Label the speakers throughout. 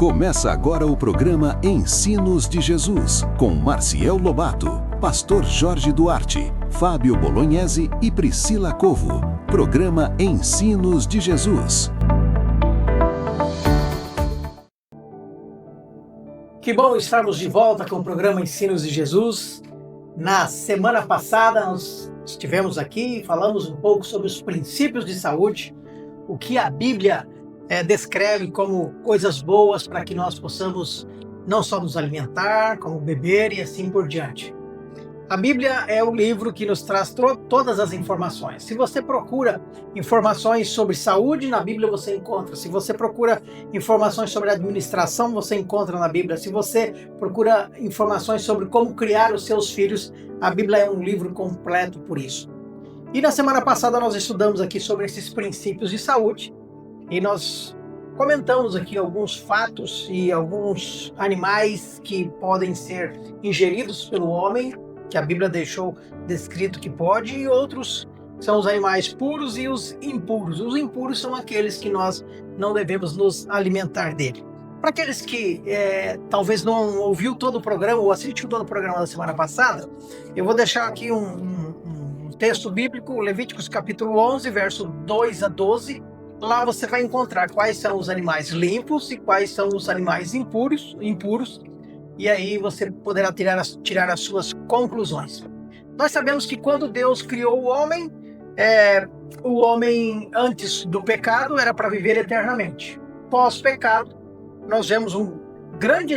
Speaker 1: Começa agora o programa Ensinos de Jesus, com Marciel Lobato, Pastor Jorge Duarte, Fábio Bolognese e Priscila Covo. Programa Ensinos de Jesus.
Speaker 2: Que bom estarmos de volta com o programa Ensinos de Jesus. Na semana passada nós estivemos aqui e falamos um pouco sobre os princípios de saúde, o que a Bíblia descreve como coisas boas para que nós possamos não só nos alimentar, como beber e assim por diante. A Bíblia é o livro que nos traz todas as informações. Se você procura informações sobre saúde, na Bíblia você encontra. Se você procura informações sobre administração, você encontra na Bíblia. Se você procura informações sobre como criar os seus filhos, a Bíblia é um livro completo por isso. E na semana passada nós estudamos aqui sobre esses princípios de saúde e nós comentamos aqui alguns fatos e alguns animais que podem ser ingeridos pelo homem, que a Bíblia deixou descrito que pode, e outros são os animais puros e os impuros. Os impuros são aqueles que nós não devemos nos alimentar dele. Para aqueles que talvez não ouviu todo o programa ou assistiu todo o programa da semana passada, eu vou deixar aqui um texto bíblico, Levíticos capítulo 11, verso 2 a 12. Lá você vai encontrar quais são os animais limpos e quais são os animais impuros. E aí você poderá tirar as suas conclusões. Nós sabemos que quando Deus criou o homem antes do pecado era para viver eternamente. Pós-pecado, nós vemos um grande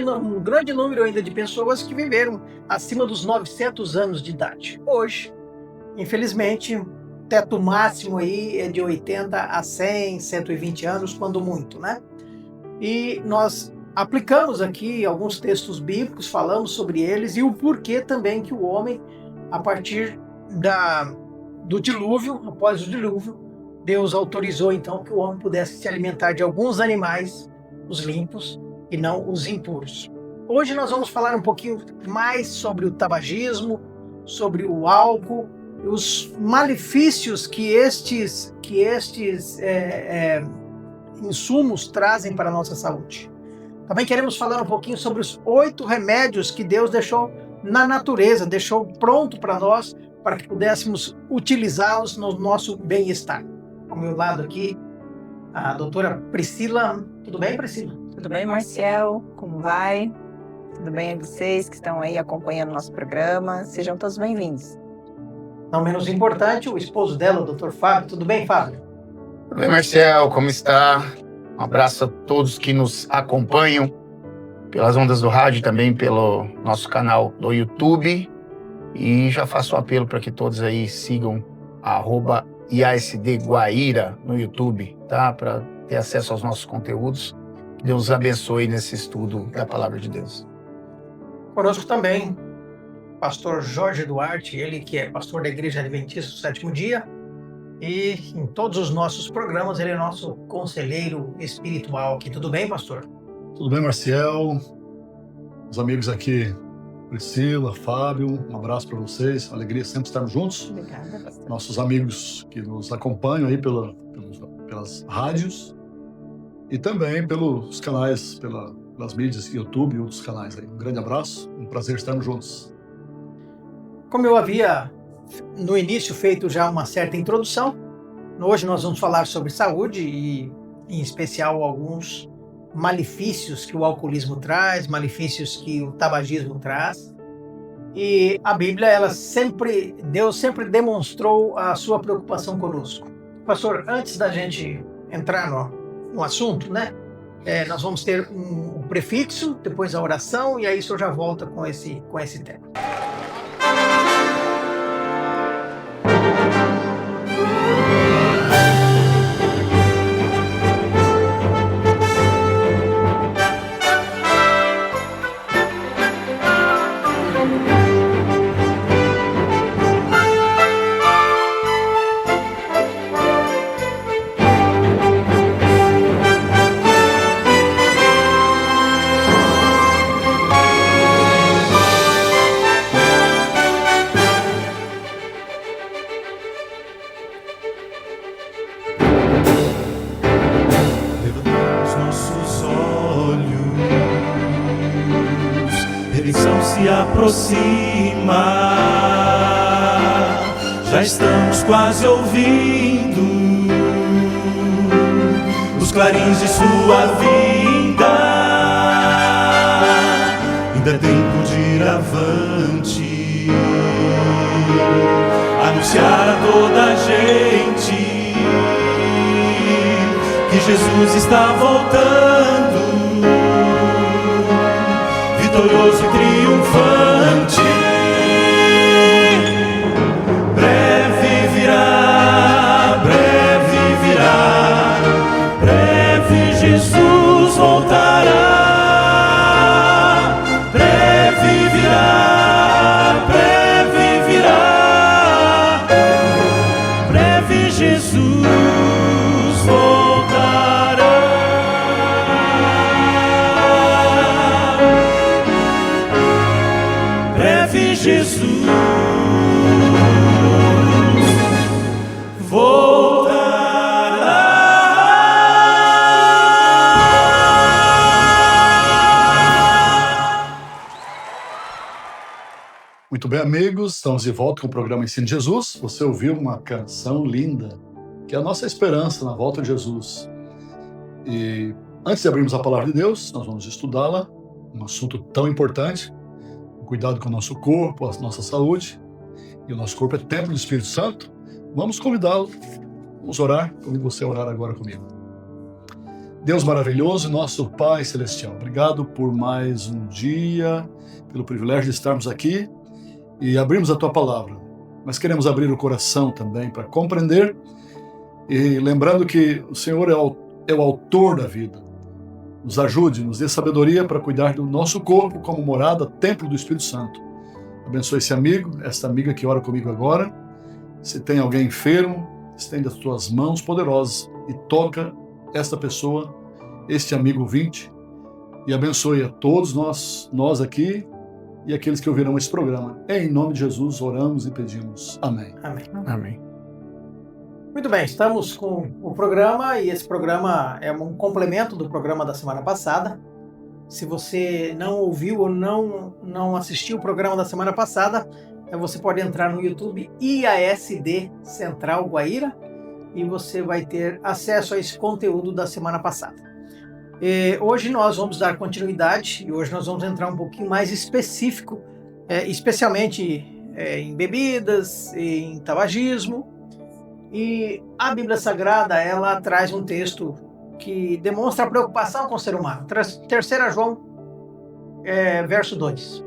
Speaker 2: número ainda de pessoas que viveram acima dos 900 anos de idade. Hoje, infelizmente, o teto máximo aí é de 80 a 100, 120 anos, quando muito, né? E nós aplicamos aqui alguns textos bíblicos, falamos sobre eles e o porquê também que o homem, a partir do dilúvio, após o dilúvio, Deus autorizou então que o homem pudesse se alimentar de alguns animais, os limpos e não os impuros. Hoje nós vamos falar um pouquinho mais sobre o tabagismo, sobre o álcool, os malefícios que estes insumos trazem para a nossa saúde. Também queremos falar um pouquinho sobre os 8 remédios que Deus deixou na natureza, deixou pronto para nós, para que pudéssemos utilizá-los no nosso bem-estar. Ao meu lado aqui, a doutora Priscila. Tudo bem, Priscila?
Speaker 3: Tudo bem, Marciel? Como vai? Tudo bem a vocês que estão aí acompanhando o nosso programa? Sejam todos bem-vindos.
Speaker 2: Não menos importante, o esposo dela, o doutor Fábio. Tudo bem, Fábio?
Speaker 4: Tudo bem, Marciel? Como está? Um abraço a todos que nos acompanham pelas ondas do rádio e também pelo nosso canal do YouTube. E já faço o apelo para que todos aí sigam @IASDGuaíra no YouTube, tá? Para ter acesso aos nossos conteúdos. Que Deus abençoe nesse estudo da Palavra de Deus.
Speaker 2: Conosco também, pastor Jorge Duarte, ele que é pastor da Igreja Adventista do Sétimo Dia. E em todos os nossos programas, ele é nosso conselheiro espiritual aqui. Tudo bem, pastor?
Speaker 5: Tudo bem, Marciel? Os amigos aqui, Priscila, Fábio, um abraço para vocês. Alegria sempre estarmos juntos.
Speaker 3: Obrigada, pastor.
Speaker 5: Nossos amigos que nos acompanham aí pelas rádios e também pelos canais, pelas mídias, YouTube e outros canais aí. Um grande abraço, um prazer estarmos juntos.
Speaker 2: Como eu havia no início feito já uma certa introdução, hoje nós vamos falar sobre saúde e em especial alguns malefícios que o alcoolismo traz, malefícios que o tabagismo traz. E a Bíblia, Deus sempre demonstrou a sua preocupação conosco. Pastor, antes da gente entrar no assunto, né? Nós vamos ter um prefixo, depois a oração e aí o senhor já volta com esse tema.
Speaker 6: aproxima. Já estamos quase ouvindo os clarins de sua vinda. Ainda é tempo de ir avante, anunciar a toda a gente que Jesus está voltando, vitorioso e triunfante. Breve virá, breve virá, breve Jesus voltará. Breve virá, breve virá, breve Jesus voltará. Breve Jesus
Speaker 5: Muito bem, amigos, estamos de volta com o programa Ensino de Jesus. Você ouviu uma canção linda, que é a nossa esperança na volta de Jesus. E antes de abrirmos a palavra de Deus, nós vamos estudá-la, um assunto tão importante, o cuidado com o nosso corpo, a nossa saúde. E o nosso corpo é templo do Espírito Santo. Vamos convidá-lo, vamos orar, convido você a orar agora comigo. Deus maravilhoso, nosso Pai Celestial, obrigado por mais um dia, pelo privilégio de estarmos aqui e abrirmos a Tua Palavra. Mas queremos abrir o coração também para compreender e lembrando que o Senhor é o autor da vida. Nos ajude, nos dê sabedoria para cuidar do nosso corpo como morada, templo do Espírito Santo. Abençoe esse amigo, esta amiga que ora comigo agora. Se tem alguém enfermo, estende as Tuas mãos poderosas e toca esta pessoa, este amigo ouvinte, e abençoe a todos nós aqui e aqueles que ouvirão esse programa. Em nome de Jesus, oramos e pedimos. Amém.
Speaker 2: Amém.
Speaker 4: Amém.
Speaker 2: Muito bem, estamos com o programa e esse programa é um complemento do programa da semana passada. Se você não ouviu ou não assistiu o programa da semana passada, você pode entrar no YouTube IASD Central Guaíra e você vai ter acesso a esse conteúdo da semana passada. Hoje nós vamos dar continuidade e hoje nós vamos entrar um pouquinho mais específico, especialmente em bebidas, em tabagismo. E a Bíblia Sagrada, ela traz um texto que demonstra a preocupação com o ser humano. 3 João, verso 2.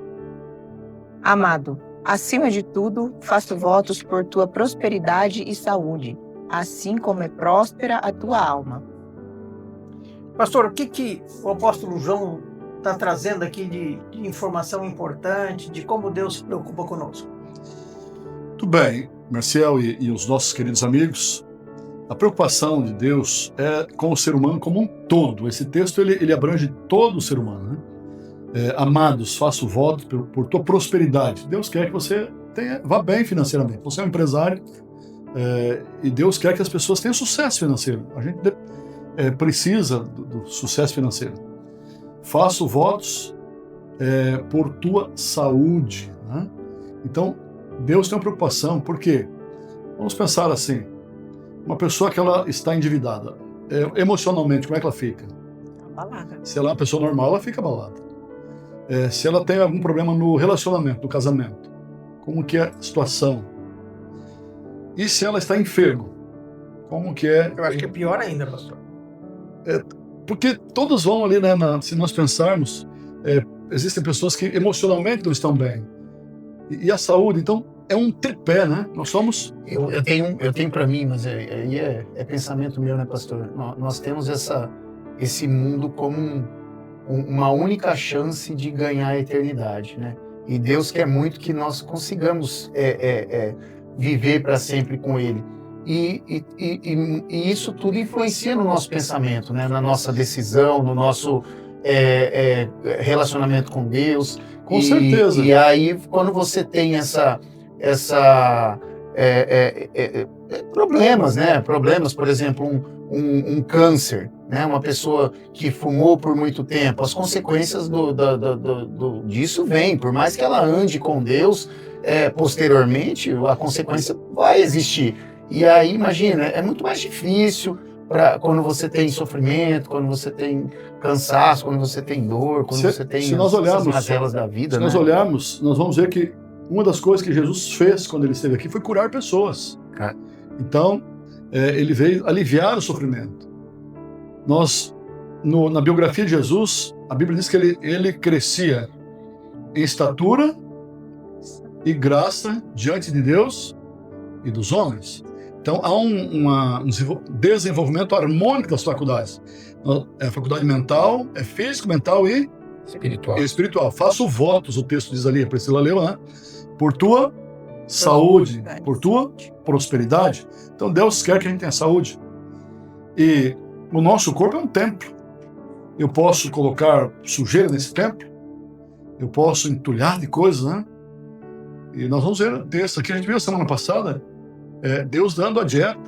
Speaker 3: Amado, acima de tudo, faço votos por tua prosperidade e saúde, assim como é próspera a tua alma.
Speaker 2: Pastor, o que o apóstolo João está trazendo aqui de informação importante, de como Deus se preocupa conosco?
Speaker 5: Muito bem, Marcial e os nossos queridos amigos, a preocupação de Deus é com o ser humano como um todo. Esse texto ele abrange todo o ser humano, né? Amados, faço voto por tua prosperidade. Deus quer que você vá bem financeiramente. Você é um empresário e Deus quer que as pessoas tenham sucesso financeiro. A gente precisa do sucesso financeiro. Faço votos por tua saúde, né? Então, Deus tem uma preocupação, porque vamos pensar assim, uma pessoa que ela está endividada, emocionalmente, como é que ela fica?
Speaker 3: Abalada.
Speaker 5: Se ela é uma pessoa normal, ela fica abalada. Se ela tem algum problema no relacionamento, no casamento, como que é a situação? E se ela está enferma, como que é?
Speaker 2: Eu acho que é pior ainda, pastor.
Speaker 5: Porque todos vão ali, né, se nós pensarmos, existem pessoas que emocionalmente não estão bem. E a saúde, então, é um tripé, né? Nós somos...
Speaker 4: Eu tenho para mim, mas aí é pensamento meu, né, pastor? Nós temos esse mundo como uma única chance de ganhar a eternidade, né? E Deus quer muito que nós consigamos viver para sempre com Ele. E isso tudo influencia no nosso pensamento, né? Na nossa decisão, no nosso relacionamento com Deus.
Speaker 5: Com certeza.
Speaker 4: E aí, quando você tem problemas, né? Problemas, por exemplo, um câncer. né? Uma pessoa que fumou por muito tempo, as consequências disso vêm. Por mais que ela ande com Deus, posteriormente, a consequência vai existir. E aí, imagina, é muito mais difícil quando você tem sofrimento, quando você tem cansaço, quando você tem dor, quando você tem as mazelas da vida.
Speaker 5: Se nós olharmos, nós vamos ver que uma das coisas que Jesus fez quando ele esteve aqui foi curar pessoas. Então, ele veio aliviar o sofrimento. Na biografia de Jesus, a Bíblia diz que ele crescia em estatura e graça diante de Deus e dos homens. Então, há um desenvolvimento harmônico das faculdades. É a faculdade mental, é físico, mental e espiritual. Faço votos, o texto diz ali, a Priscila leu, né? Por tua saúde, por tua prosperidade. Então, Deus quer que a gente tenha saúde. E o nosso corpo é um templo. Eu posso colocar sujeira nesse templo, eu posso entulhar de coisas, né? E nós vamos ver o texto aqui, a gente viu semana passada, Deus dando a dieta.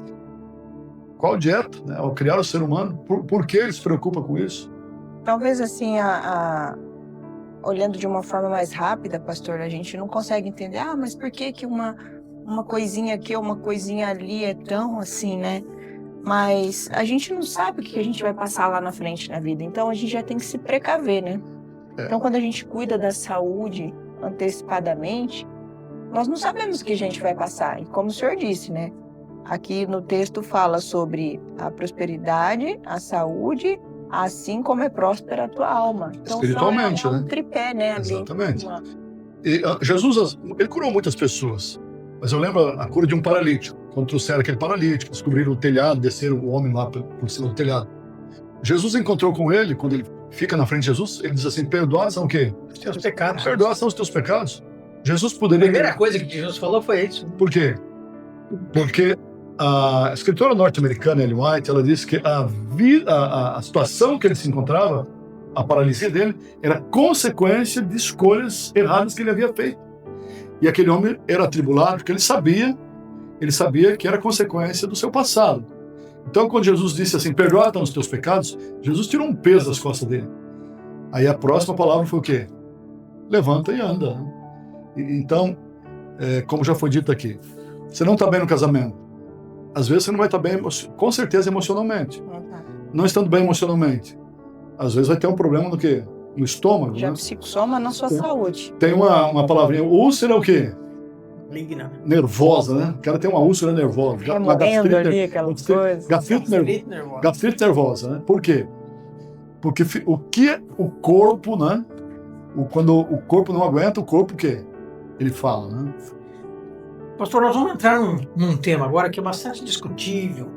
Speaker 5: Qual dieta? Né? Ao criar o ser humano, por que ele se preocupa com isso?
Speaker 3: Talvez assim, olhando de uma forma mais rápida, pastor, a gente não consegue entender, mas por que uma coisinha aqui ou uma coisinha ali é tão assim, né? Mas a gente não sabe o que a gente vai passar lá na frente na vida, então a gente já tem que se precaver, né? Então, quando a gente cuida da saúde antecipadamente, nós não sabemos o que a gente vai passar. E como o senhor disse, né? Aqui no texto fala sobre a prosperidade, a saúde, assim como é próspera a tua alma. Então,
Speaker 5: espiritualmente,
Speaker 3: né? Tripé, né?
Speaker 5: Exatamente. E Jesus, ele curou muitas pessoas. Mas eu lembro a cura de um paralítico. Quando trouxeram aquele paralítico, descobriram o telhado, desceram o homem lá por cima do telhado. Jesus encontrou com ele, quando ele fica na frente de Jesus, ele diz assim, perdoados são o quê?
Speaker 2: Os teus pecados.
Speaker 5: Perdoados são os teus pecados. Jesus poderia...
Speaker 2: A primeira coisa que Jesus falou foi isso.
Speaker 5: Por quê? Porque a escritora norte-americana, Ellen White, ela disse que a situação que ele se encontrava, a paralisia dele, era consequência de escolhas erradas que ele havia feito. E aquele homem era atribulado porque ele sabia que era consequência do seu passado. Então, quando Jesus disse assim, perdoa os teus pecados, Jesus tirou um peso das costas dele. Aí a próxima palavra foi o quê? Levanta e anda. Então, como já foi dito aqui, você não está bem no casamento. Às vezes você não vai estar bem, com certeza, emocionalmente. Não estando bem emocionalmente, às vezes vai ter um problema no quê? No estômago.
Speaker 3: Já
Speaker 5: né?
Speaker 3: psicossoma na sua saúde.
Speaker 5: Tem uma palavrinha, úlcera é o quê?
Speaker 2: Maligna.
Speaker 5: Nervosa, né? O cara tem uma úlcera nervosa. Uma gastrite nervosa, né? Por quê? Porque o que é o corpo, né? Quando o corpo não aguenta, o corpo o quê? Ele fala, né?
Speaker 2: Pastor, nós vamos entrar num tema agora que é bastante discutível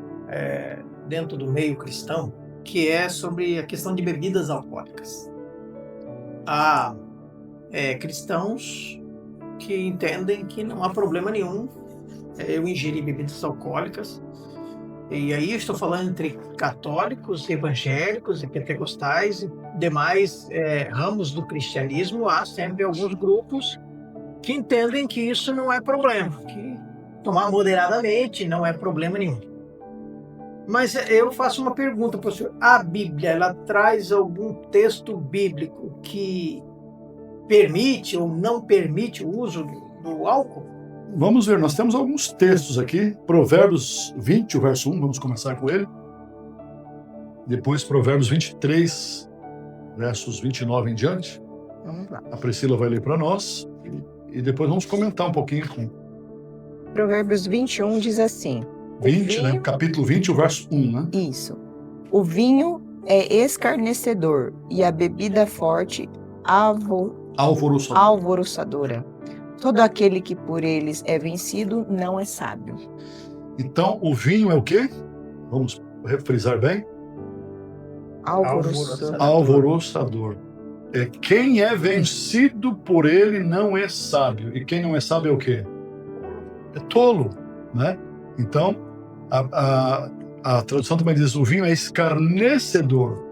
Speaker 2: dentro do meio cristão, que é sobre a questão de bebidas alcoólicas. Há cristãos que entendem que não há problema nenhum eu ingerir bebidas alcoólicas. E aí eu estou falando entre católicos, evangélicos e pentecostais e demais ramos do cristianismo. Há sempre alguns grupos que entendem que isso não é problema, que tomar moderadamente não é problema nenhum. Mas eu faço uma pergunta para o senhor. A Bíblia, ela traz algum texto bíblico que permite ou não permite o uso do álcool?
Speaker 5: Vamos ver, nós temos alguns textos aqui. Provérbios 20, o verso 1, vamos começar com ele. Depois Provérbios 23, versos 29 em diante.
Speaker 3: Vamos lá.
Speaker 5: A Priscila vai ler para nós. E depois vamos comentar um pouquinho com...
Speaker 3: Provérbios 21 diz assim...
Speaker 5: 20, né? Capítulo 20, o verso 1, né?
Speaker 3: Isso. O vinho é escarnecedor e a bebida forte alvoroçadora. Todo aquele que por eles é vencido não é sábio.
Speaker 5: Então, o vinho é o quê? Vamos refrisar bem? Alvoroçador. Quem é vencido por ele não é sábio. E quem não é sábio é o quê? É tolo, né? Então, a tradução também diz, o vinho é escarnecedor.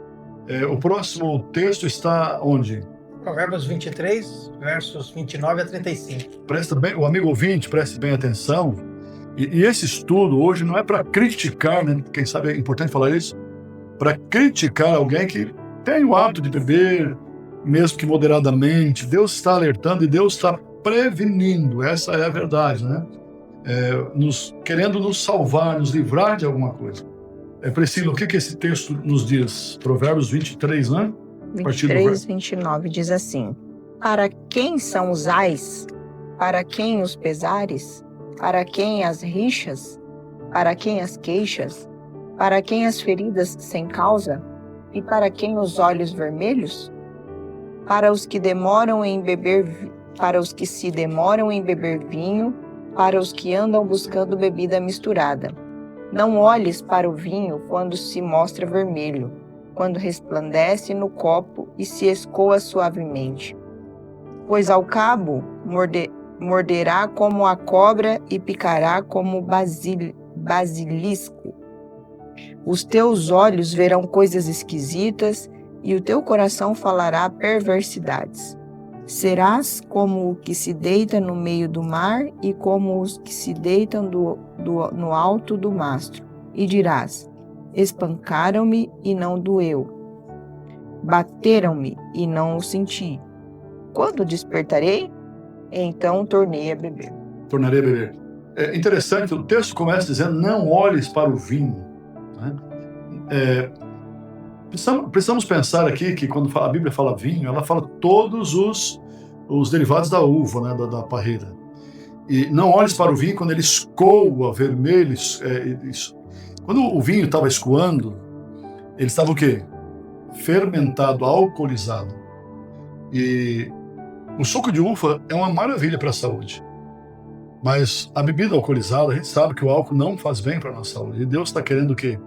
Speaker 5: O próximo texto está onde?
Speaker 2: Provérbios 23, versos 29 a 35.
Speaker 5: Presta bem, o amigo ouvinte, preste bem atenção. E esse estudo hoje não é para criticar, né? Quem sabe é importante falar isso. para criticar alguém que tem o hábito de beber, mesmo que moderadamente. Deus está alertando e Deus está prevenindo, essa é a verdade, né? Querendo nos salvar, nos livrar de alguma coisa. Priscila, o que esse texto nos diz? Provérbios 23, né?
Speaker 3: 23, 29 diz assim: para quem são os ais? Para quem os pesares? Para quem as rixas? Para quem as queixas? Para quem as feridas sem causa? E para quem os olhos vermelhos? Para os que se demoram em beber vinho, para os que andam buscando bebida misturada. Não olhes para o vinho quando se mostra vermelho, quando resplandece no copo e se escoa suavemente. Pois ao cabo morderá como a cobra e picará como o basilisco. Os teus olhos verão coisas esquisitas e o teu coração falará perversidades. Serás como o que se deita no meio do mar e como os que se deitam no alto do mastro. E dirás: espancaram-me e não doeu. Bateram-me e não o senti. Quando despertarei, então tornei a beber.
Speaker 5: Tornarei a beber. É interessante, o texto começa dizendo: não olhes para o vinho. Né? Precisamos pensar aqui que quando a Bíblia fala vinho, ela fala todos os derivados da uva, né, da parreira. E não olhes para o vinho quando ele escoa vermelho. Quando o vinho estava escoando, ele estava o quê? Fermentado, alcoolizado. E o suco de uva é uma maravilha para a saúde. Mas a bebida alcoolizada, a gente sabe que o álcool não faz bem para a nossa saúde. E Deus está querendo o quê?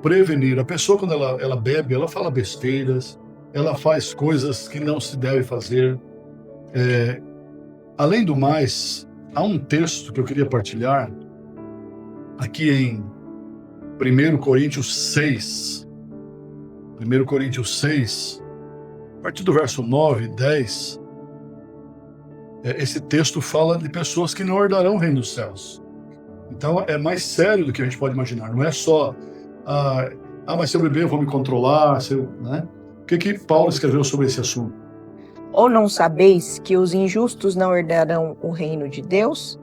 Speaker 5: Prevenir. A pessoa, quando ela bebe, ela fala besteiras, ela faz coisas que não se deve fazer. Além do mais, há um texto que eu queria partilhar aqui em 1 Coríntios 6. 1 Coríntios 6, a partir do verso 9 e 10, esse texto fala de pessoas que não herdarão o reino dos céus. Então é mais sério do que a gente pode imaginar. Não é só mas se eu beber eu vou me controlar, né? O que Paulo escreveu sobre esse assunto?
Speaker 3: Ou não sabeis que os injustos não herdarão o reino de Deus?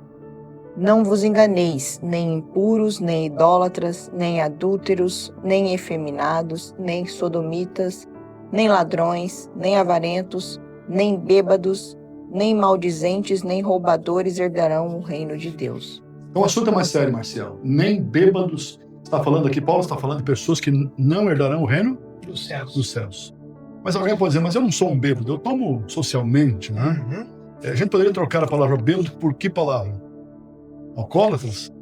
Speaker 3: Não vos enganeis, nem impuros, nem idólatras, nem adúlteros, nem efeminados, nem sodomitas, nem ladrões, nem avarentos, nem bêbados, nem maldizentes, nem roubadores herdarão o reino de Deus.
Speaker 5: Então o assunto é mais sério, Marcial. Nem bêbados. Paulo está falando de pessoas que não herdarão o reino
Speaker 2: dos céus.
Speaker 5: Dos céus. Mas alguém pode dizer: mas eu não sou um bêbado, eu tomo socialmente, né?
Speaker 2: Uhum.
Speaker 5: A gente poderia trocar a palavra bêbado por que palavra? Alcoólatras?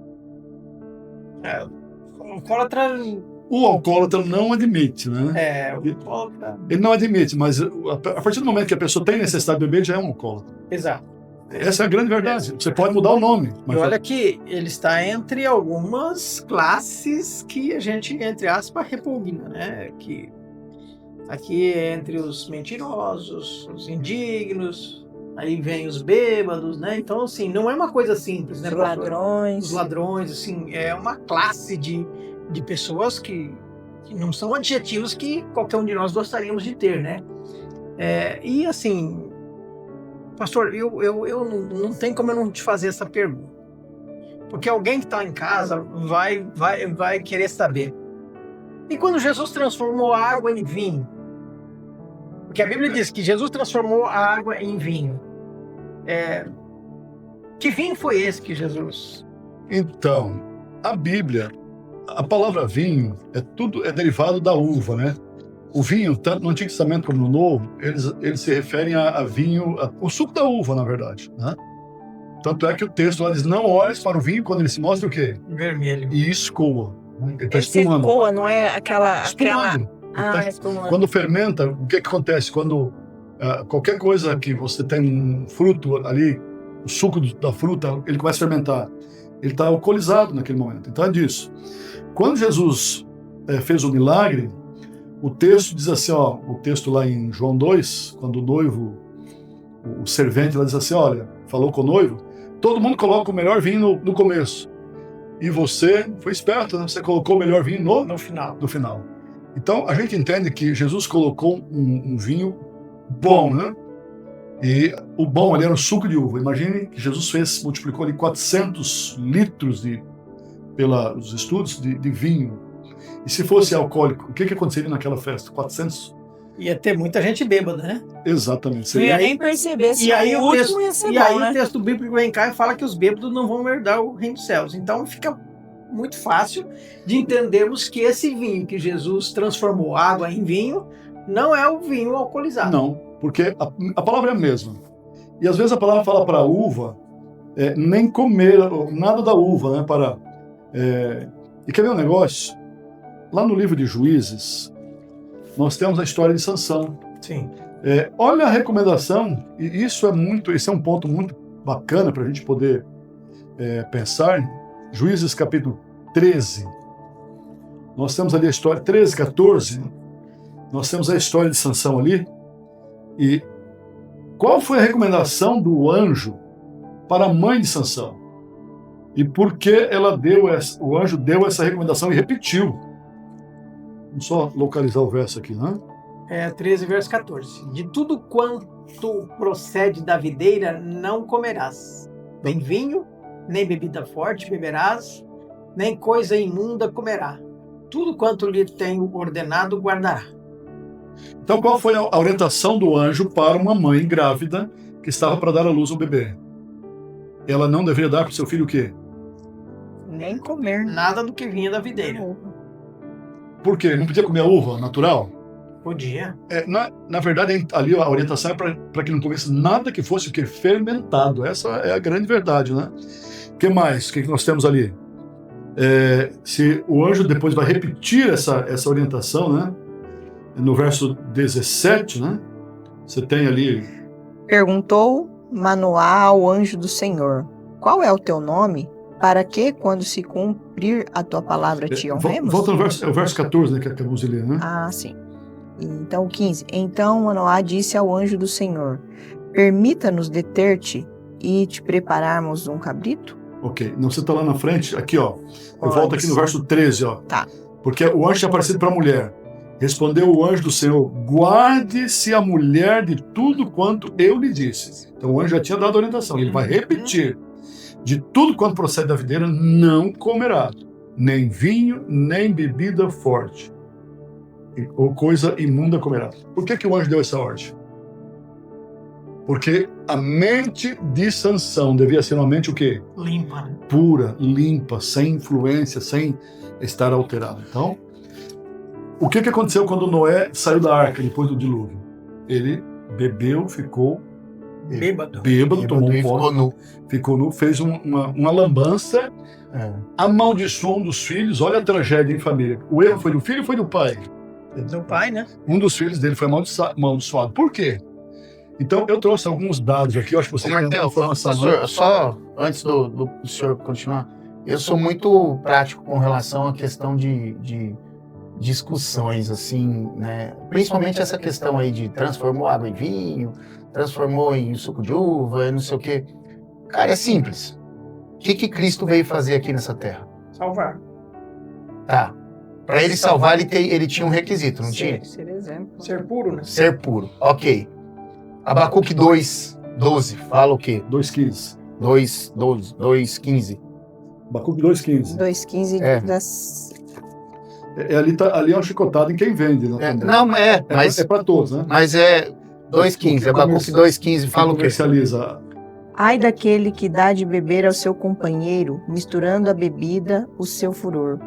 Speaker 2: Alcoólatra...
Speaker 5: O alcoólatra não admite, né?
Speaker 2: O alcoólatra...
Speaker 5: Ele não admite, mas a partir do momento que a pessoa tem necessidade de beber, já é um alcoólatra.
Speaker 2: Exato.
Speaker 5: Essa é a grande verdade. Você pode mudar o nome.
Speaker 2: Mas e olha que ele está entre algumas classes que a gente, entre aspas, repugna, né? Que aqui é entre os mentirosos, os indignos, aí vem os bêbados, né? Então, assim, não é uma coisa simples, né?
Speaker 3: Os ladrões.
Speaker 2: Os ladrões, assim, é uma classe de pessoas que não são adjetivos que qualquer um de nós gostaríamos de ter, né? E, assim... Pastor, eu não tem como eu não te fazer essa pergunta. Porque alguém que está em casa vai querer saber. E quando Jesus transformou a água em vinho? Porque a Bíblia diz que Jesus transformou a água em vinho. Que vinho foi esse que Jesus...
Speaker 5: Então, a Bíblia, a palavra vinho é derivado da uva, né? O vinho, tanto no Antigo Testamento como no Novo, eles se referem a vinho, o suco da uva, na verdade, né? Tanto é que o texto lá diz: não olhes para o vinho quando ele se mostra o quê?
Speaker 2: Vermelho.
Speaker 5: E escoa. Né? Ele está
Speaker 3: espumando. Escoa, não é aquela...
Speaker 5: Espumando.
Speaker 3: Espumando.
Speaker 5: Quando fermenta, o que acontece? Quando qualquer coisa que você tem um fruto ali, o suco da fruta, ele começa a fermentar. Ele está alcoolizado naquele momento. Então é disso. Quando Jesus fez o milagre, o texto diz assim, o texto lá em João 2, quando o noivo, o servente lá diz assim: olha, falou com o noivo, todo mundo coloca o melhor vinho no começo. E você foi esperto, né? Você colocou o melhor vinho
Speaker 2: No final.
Speaker 5: no final. Então, a gente entende que Jesus colocou um vinho bom, né? E o bom ali era o suco de uva. Imagine que Jesus multiplicou ali 400 litros pelos estudos de vinho. E se fosse alcoólico, o que aconteceria naquela festa? 400?
Speaker 2: Ia ter muita gente bêbada, né?
Speaker 5: Exatamente.
Speaker 3: Não
Speaker 5: Seria
Speaker 3: ia nem perceber se
Speaker 2: E aí
Speaker 3: o
Speaker 2: o
Speaker 3: último
Speaker 2: texto,
Speaker 3: ia ser
Speaker 2: e
Speaker 3: bom,
Speaker 2: aí
Speaker 3: né?
Speaker 2: o texto bíblico vem cá e fala que os bêbados não vão herdar o reino dos céus. Então fica muito fácil de entendermos que esse vinho que Jesus transformou água em vinho não é o vinho alcoolizado.
Speaker 5: Não, porque a palavra é a mesma. E às vezes a palavra fala para a uva, nem comer nada da uva, né? E quer ver um negócio? Lá no livro de Juízes, nós temos a história de Sansão.
Speaker 2: Sim.
Speaker 5: Olha a recomendação, e esse é um ponto muito bacana para a gente poder pensar. Juízes capítulo 13, nós temos ali a história, 13, 14, nós temos a história de Sansão ali, e qual foi a recomendação do anjo para a mãe de Sansão? E por que o anjo deu essa recomendação e repetiu? Vamos só localizar o verso aqui, né?
Speaker 2: 13, verso 14. De tudo quanto procede da videira não comerás, nem vinho, nem bebida forte beberás, nem coisa imunda comerá. Tudo quanto lhe tenho ordenado guardará.
Speaker 5: Então, qual foi a orientação do anjo para uma mãe grávida que estava para dar à luz um bebê? Ela não deveria dar para o seu filho o quê?
Speaker 3: Nem comer.
Speaker 2: Nada do que vinha da videira.
Speaker 5: Por quê? Não podia comer a uva natural?
Speaker 2: Podia.
Speaker 5: Na verdade, ali a orientação é para que não comesse nada que fosse o quê? Fermentado. Essa é a grande verdade, né? O que mais? O que nós temos ali? Se o anjo depois vai repetir essa orientação, né? No verso 17, né? Você tem ali...
Speaker 3: Perguntou Manoá ao anjo do Senhor: qual é o teu nome? Para que, quando se cumprir a tua palavra, te honremos?
Speaker 5: Volta no verso 14, né? Que acabamos de ler, né?
Speaker 3: Ah, sim. Então, 15. Então Manoá disse ao anjo do Senhor: permita-nos deter-te e te prepararmos um cabrito?
Speaker 5: Ok. Não, você está lá na frente, aqui, ó. Eu volto aqui no verso 13, ó.
Speaker 3: Tá.
Speaker 5: Porque o anjo tinha aparecido para a mulher. Respondeu o anjo do Senhor: guarde-se a mulher de tudo quanto eu lhe disse. Então o anjo já tinha dado a orientação. Ele vai repetir: de tudo quanto procede da videira não comerá, nem vinho, nem bebida forte, ou coisa imunda comerá. Por que o anjo deu essa ordem? Porque a mente de Sansão devia ser uma mente o quê?
Speaker 2: Limpa.
Speaker 5: Pura, limpa, sem influência, sem estar alterada. Então, o que aconteceu quando Noé saiu da arca depois do dilúvio? Ele bebeu, ficou
Speaker 2: Bêbado.
Speaker 5: tomou um
Speaker 4: ficou
Speaker 5: pó,
Speaker 4: nu.
Speaker 5: ficou nu, fez uma lambança, amaldiçoou um dos filhos. Olha a tragédia em família. O erro foi do filho ou foi do pai?
Speaker 2: Do pai, né?
Speaker 5: Um dos filhos dele foi amaldiçoado. Por quê? Então, eu trouxe alguns dados aqui, eu acho que você tem
Speaker 4: Martel,
Speaker 5: informação.
Speaker 4: pastor, só antes do senhor continuar, eu sou muito prático com relação à questão de discussões, assim, né? Principalmente essa questão aí de transformou água em vinho, transformou em suco de uva, não sei o quê. Cara, é simples. O que Cristo veio fazer aqui nessa terra?
Speaker 2: Salvar.
Speaker 4: Tá. Para ele salvar, ele tinha um requisito, não tinha?
Speaker 3: Ser exemplo.
Speaker 2: Ser puro, né?
Speaker 4: Ser puro. Ok. Abacuque 2:12 fala o quê?
Speaker 5: 2,15.
Speaker 4: 2:15.
Speaker 5: Abacuque 2,15.
Speaker 3: 2,15
Speaker 4: É.
Speaker 3: das...
Speaker 5: Ali é um chicotado em quem vende, né? também.
Speaker 4: Não, mas
Speaker 5: É para todos, né?
Speaker 4: Mas é 2,15. Abacuque 2,15 fala o quê?
Speaker 5: Comercializa.
Speaker 3: Ai daquele que dá de beber ao seu companheiro, misturando a bebida, o seu furor,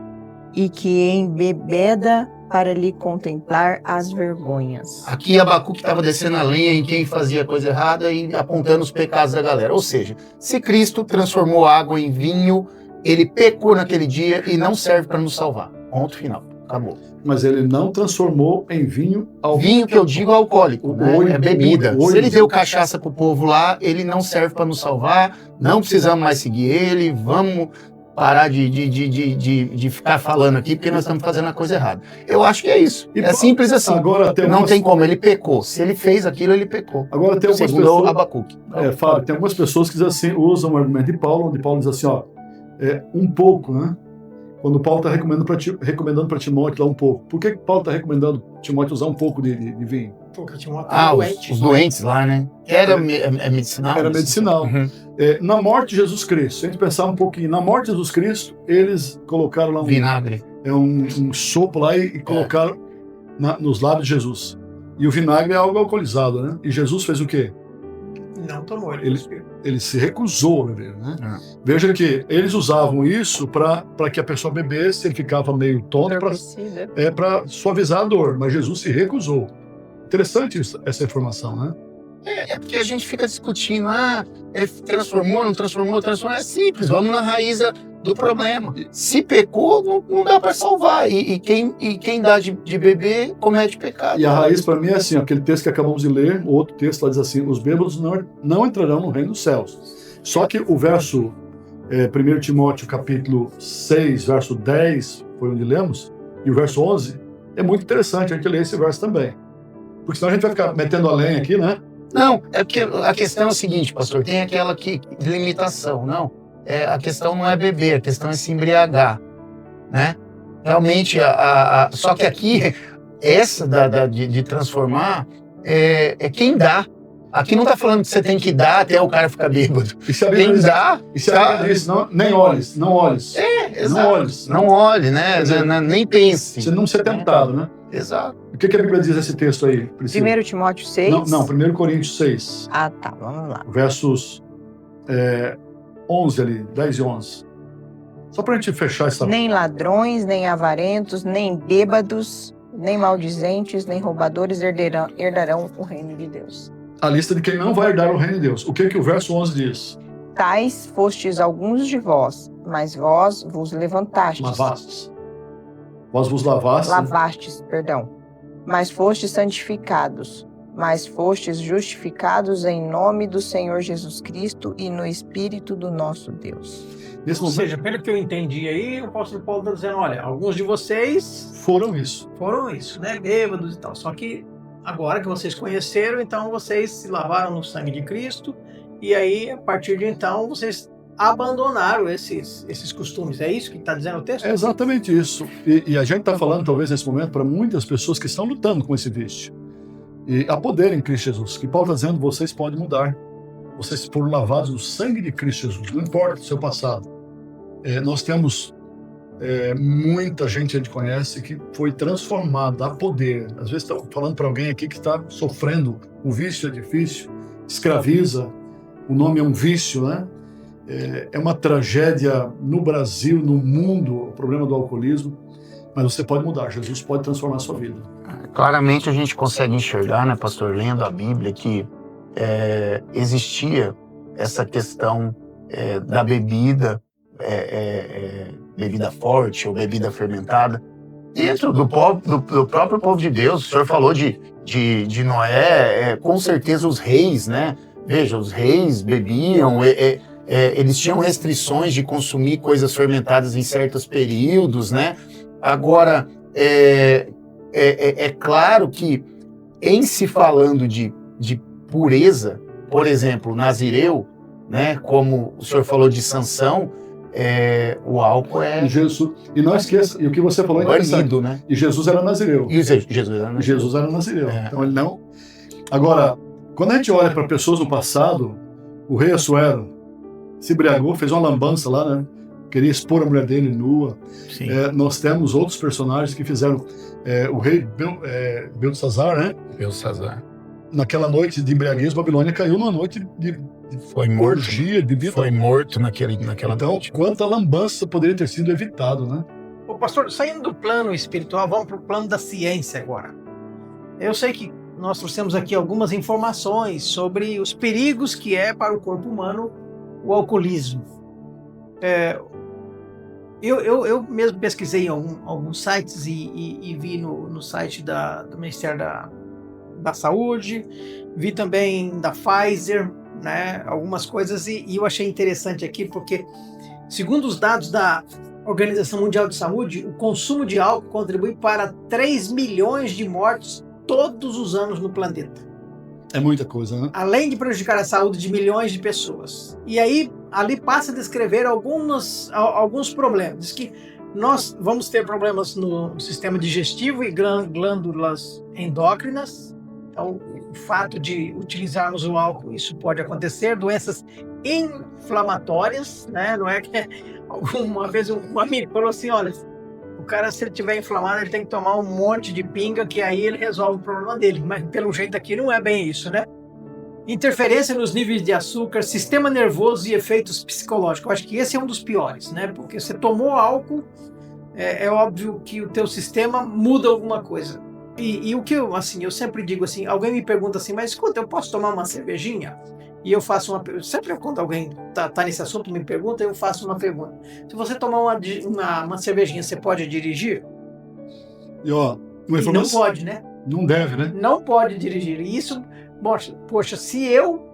Speaker 3: e que embebeda para lhe contemplar as vergonhas.
Speaker 4: Aqui Abacuque estava descendo a lenha em quem fazia coisa errada e apontando os pecados da galera. Ou seja, se Cristo transformou água em vinho, ele pecou naquele dia e não serve para nos salvar. Ponto final. Acabou.
Speaker 5: Mas ele não transformou em vinho ao
Speaker 4: Vinho que eu digo alcoólico, né?
Speaker 5: Oi,
Speaker 4: É bebida.
Speaker 5: oi,
Speaker 4: Se ele
Speaker 5: oi.
Speaker 4: deu cachaça pro povo lá, ele não serve para nos salvar, não precisamos mais seguir ele, vamos parar de ficar falando aqui, porque nós estamos fazendo a coisa errada. Eu acho que é isso. É simples assim.
Speaker 5: Agora tem
Speaker 4: Não
Speaker 5: algumas-
Speaker 4: tem como, ele pecou. Se ele fez aquilo, ele pecou.
Speaker 5: Agora tem algumas
Speaker 4: Segundo
Speaker 5: pessoas.
Speaker 4: Abacuque.
Speaker 5: Fala, tem algumas pessoas que dizem assim, usam o argumento de Paulo, onde Paulo diz assim, ó, um pouco, né? Quando Paulo está recomendando para Timóteo lá um pouco. Por que Paulo está recomendando Timóteo usar um pouco de vinho?
Speaker 2: Porque Timóteo era doente.
Speaker 4: Os doentes lá, né? Era medicinal?
Speaker 5: Era medicinal.
Speaker 4: Uhum.
Speaker 5: Na morte de Jesus Cristo, se a gente pensar um pouquinho, na morte de Jesus Cristo, eles colocaram lá
Speaker 4: vinagre.
Speaker 5: Um sopo lá e colocaram nos lábios de Jesus. E o vinagre é algo alcoolizado, né? E Jesus fez o quê?
Speaker 2: Não tomou.
Speaker 5: Ele se recusou a beber, né? Veja que eles usavam isso para que a pessoa bebesse, ele ficava meio tonto para suavizar a dor, mas Jesus se recusou. Interessante essa informação, né?
Speaker 4: É porque a gente fica discutindo, transformou, não transformou, é simples, vamos na raiz do problema. Se pecou, não dá para salvar, e quem dá de beber comete pecado.
Speaker 5: E a raiz para mim é assim, aquele texto que acabamos de ler, o outro texto lá diz assim, os bêbados não entrarão no reino dos céus. Só que o verso 1 Timóteo capítulo 6, verso 10, foi onde lemos, e o verso 11, é muito interessante a gente ler esse verso também. Porque senão a gente vai ficar metendo a lenha aqui, né?
Speaker 4: Não, é porque a questão é o seguinte, pastor, tem aquela limitação, não. A questão não é beber, a questão é se embriagar, né? Realmente, só que aqui, essa de transformar, é quem dá. Aqui não está falando que você tem que dar até o cara ficar bêbado.
Speaker 5: E se a Bíblia
Speaker 4: quem dá...
Speaker 5: E se a Bíblia diz, não olhes.
Speaker 4: Exato.
Speaker 5: Não olhes.
Speaker 4: Não olhe, né? Nem pense.
Speaker 5: Você não ser tentado, né?
Speaker 4: Exato.
Speaker 5: O que a Bíblia diz nesse texto aí, Priscila?
Speaker 3: 1 Timóteo 6?
Speaker 5: Não, 1 Coríntios 6.
Speaker 3: Ah, tá, vamos lá.
Speaker 5: Versos 11 ali, 10 e 11. Só pra gente fechar essa...
Speaker 3: Nem ladrões, nem avarentos, nem bêbados, nem maldizentes, nem roubadores herdarão o reino de Deus.
Speaker 5: A lista de quem não vai herdar o reino de Deus. O que o verso 11 diz?
Speaker 3: Tais fostes alguns de vós, mas vós vos levantastes.
Speaker 5: Lavastes. Vós vos lavastes.
Speaker 3: Mas fostes santificados, mas fostes justificados em nome do Senhor Jesus Cristo e no Espírito do nosso Deus.
Speaker 2: Ou seja, pelo que eu entendi aí, o apóstolo Paulo está dizendo, olha, alguns de vocês
Speaker 5: foram isso,
Speaker 2: né, bêbados e tal, só que agora que vocês conheceram, então vocês se lavaram no sangue de Cristo, e aí, a partir de então, vocês abandonaram esses costumes. É isso que está dizendo o texto?
Speaker 5: É exatamente isso. E a gente está falando, talvez, nesse momento, para muitas pessoas que estão lutando com esse vício. E há poder em Cristo Jesus, que Paulo está dizendo, vocês podem mudar. Vocês foram lavados no sangue de Cristo Jesus, não importa o seu passado. Nós temos muita gente que a gente conhece que foi transformada, há poder. Às vezes está falando para alguém aqui que está sofrendo, o vício é difícil, escraviza, o nome é um vício, né? É uma tragédia no Brasil, no mundo, o problema do alcoolismo, mas você pode mudar, Jesus pode transformar a sua vida.
Speaker 4: Claramente a gente consegue enxergar, né, pastor, lendo a Bíblia, que existia essa questão da bebida, bebida forte ou bebida fermentada, dentro do próprio povo de Deus. O senhor falou de Noé, com certeza os reis, né? Veja, os reis bebiam, eles tinham restrições de consumir coisas fermentadas em certos períodos, né? Agora, é claro que, em se falando de pureza, por exemplo, Nazireu, né? Como o senhor falou de Sansão, o álcool
Speaker 5: E não esqueça, e o que você falou é
Speaker 4: banido, né?
Speaker 5: E Jesus era nazireu.
Speaker 4: Jesus era nazireu.
Speaker 5: Então ele não... Agora, quando a gente olha para pessoas do passado, o rei Assuero se embriagou, fez uma lambança lá, né? Queria expor a mulher dele nua. Nós temos outros personagens que fizeram. O rei Beltesazar, né?
Speaker 4: Beltesazar.
Speaker 5: Naquela noite de embriaguez, Babilônia caiu numa noite de orgia, de vida.
Speaker 4: Foi morto naquela
Speaker 5: então,
Speaker 4: noite.
Speaker 5: Então, quanta lambança poderia ter sido evitado, né?
Speaker 2: Ô, pastor, saindo do plano espiritual, vamos para o plano da ciência agora. Eu sei que nós trouxemos aqui algumas informações sobre os perigos que é para o corpo humano o alcoolismo. Eu mesmo pesquisei em alguns sites e vi no site do Ministério da Saúde, vi também da Pfizer, né, algumas coisas, e eu achei interessante aqui porque, segundo os dados da Organização Mundial de Saúde, o consumo de álcool contribui para 3 milhões de mortes todos os anos no planeta.
Speaker 5: É muita coisa, né?
Speaker 2: além de prejudicar a saúde de milhões de pessoas. E aí, ali passa a descrever alguns problemas. Diz que nós vamos ter problemas no sistema digestivo e glândulas endócrinas. Então, o fato de utilizarmos o álcool, isso pode acontecer. Doenças inflamatórias, né? Não é que uma vez um amigo falou assim, olha, o cara, se ele estiver inflamado, ele tem que tomar um monte de pinga, que aí ele resolve o problema dele. Mas, pelo jeito aqui, não é bem isso, né? Interferência nos níveis de açúcar, sistema nervoso e efeitos psicológicos. Eu acho que esse é um dos piores, né? Porque você tomou álcool, é óbvio que o teu sistema muda alguma coisa. E o que eu sempre digo assim, alguém me pergunta assim, mas escuta, eu posso tomar uma cervejinha? E eu faço sempre quando alguém tá nesse assunto me pergunta, eu faço uma pergunta. Se você tomar uma cervejinha, você pode dirigir?
Speaker 5: E ó,
Speaker 2: Não pode, né?
Speaker 5: Não deve, né?
Speaker 2: Não pode dirigir. E isso, poxa, se eu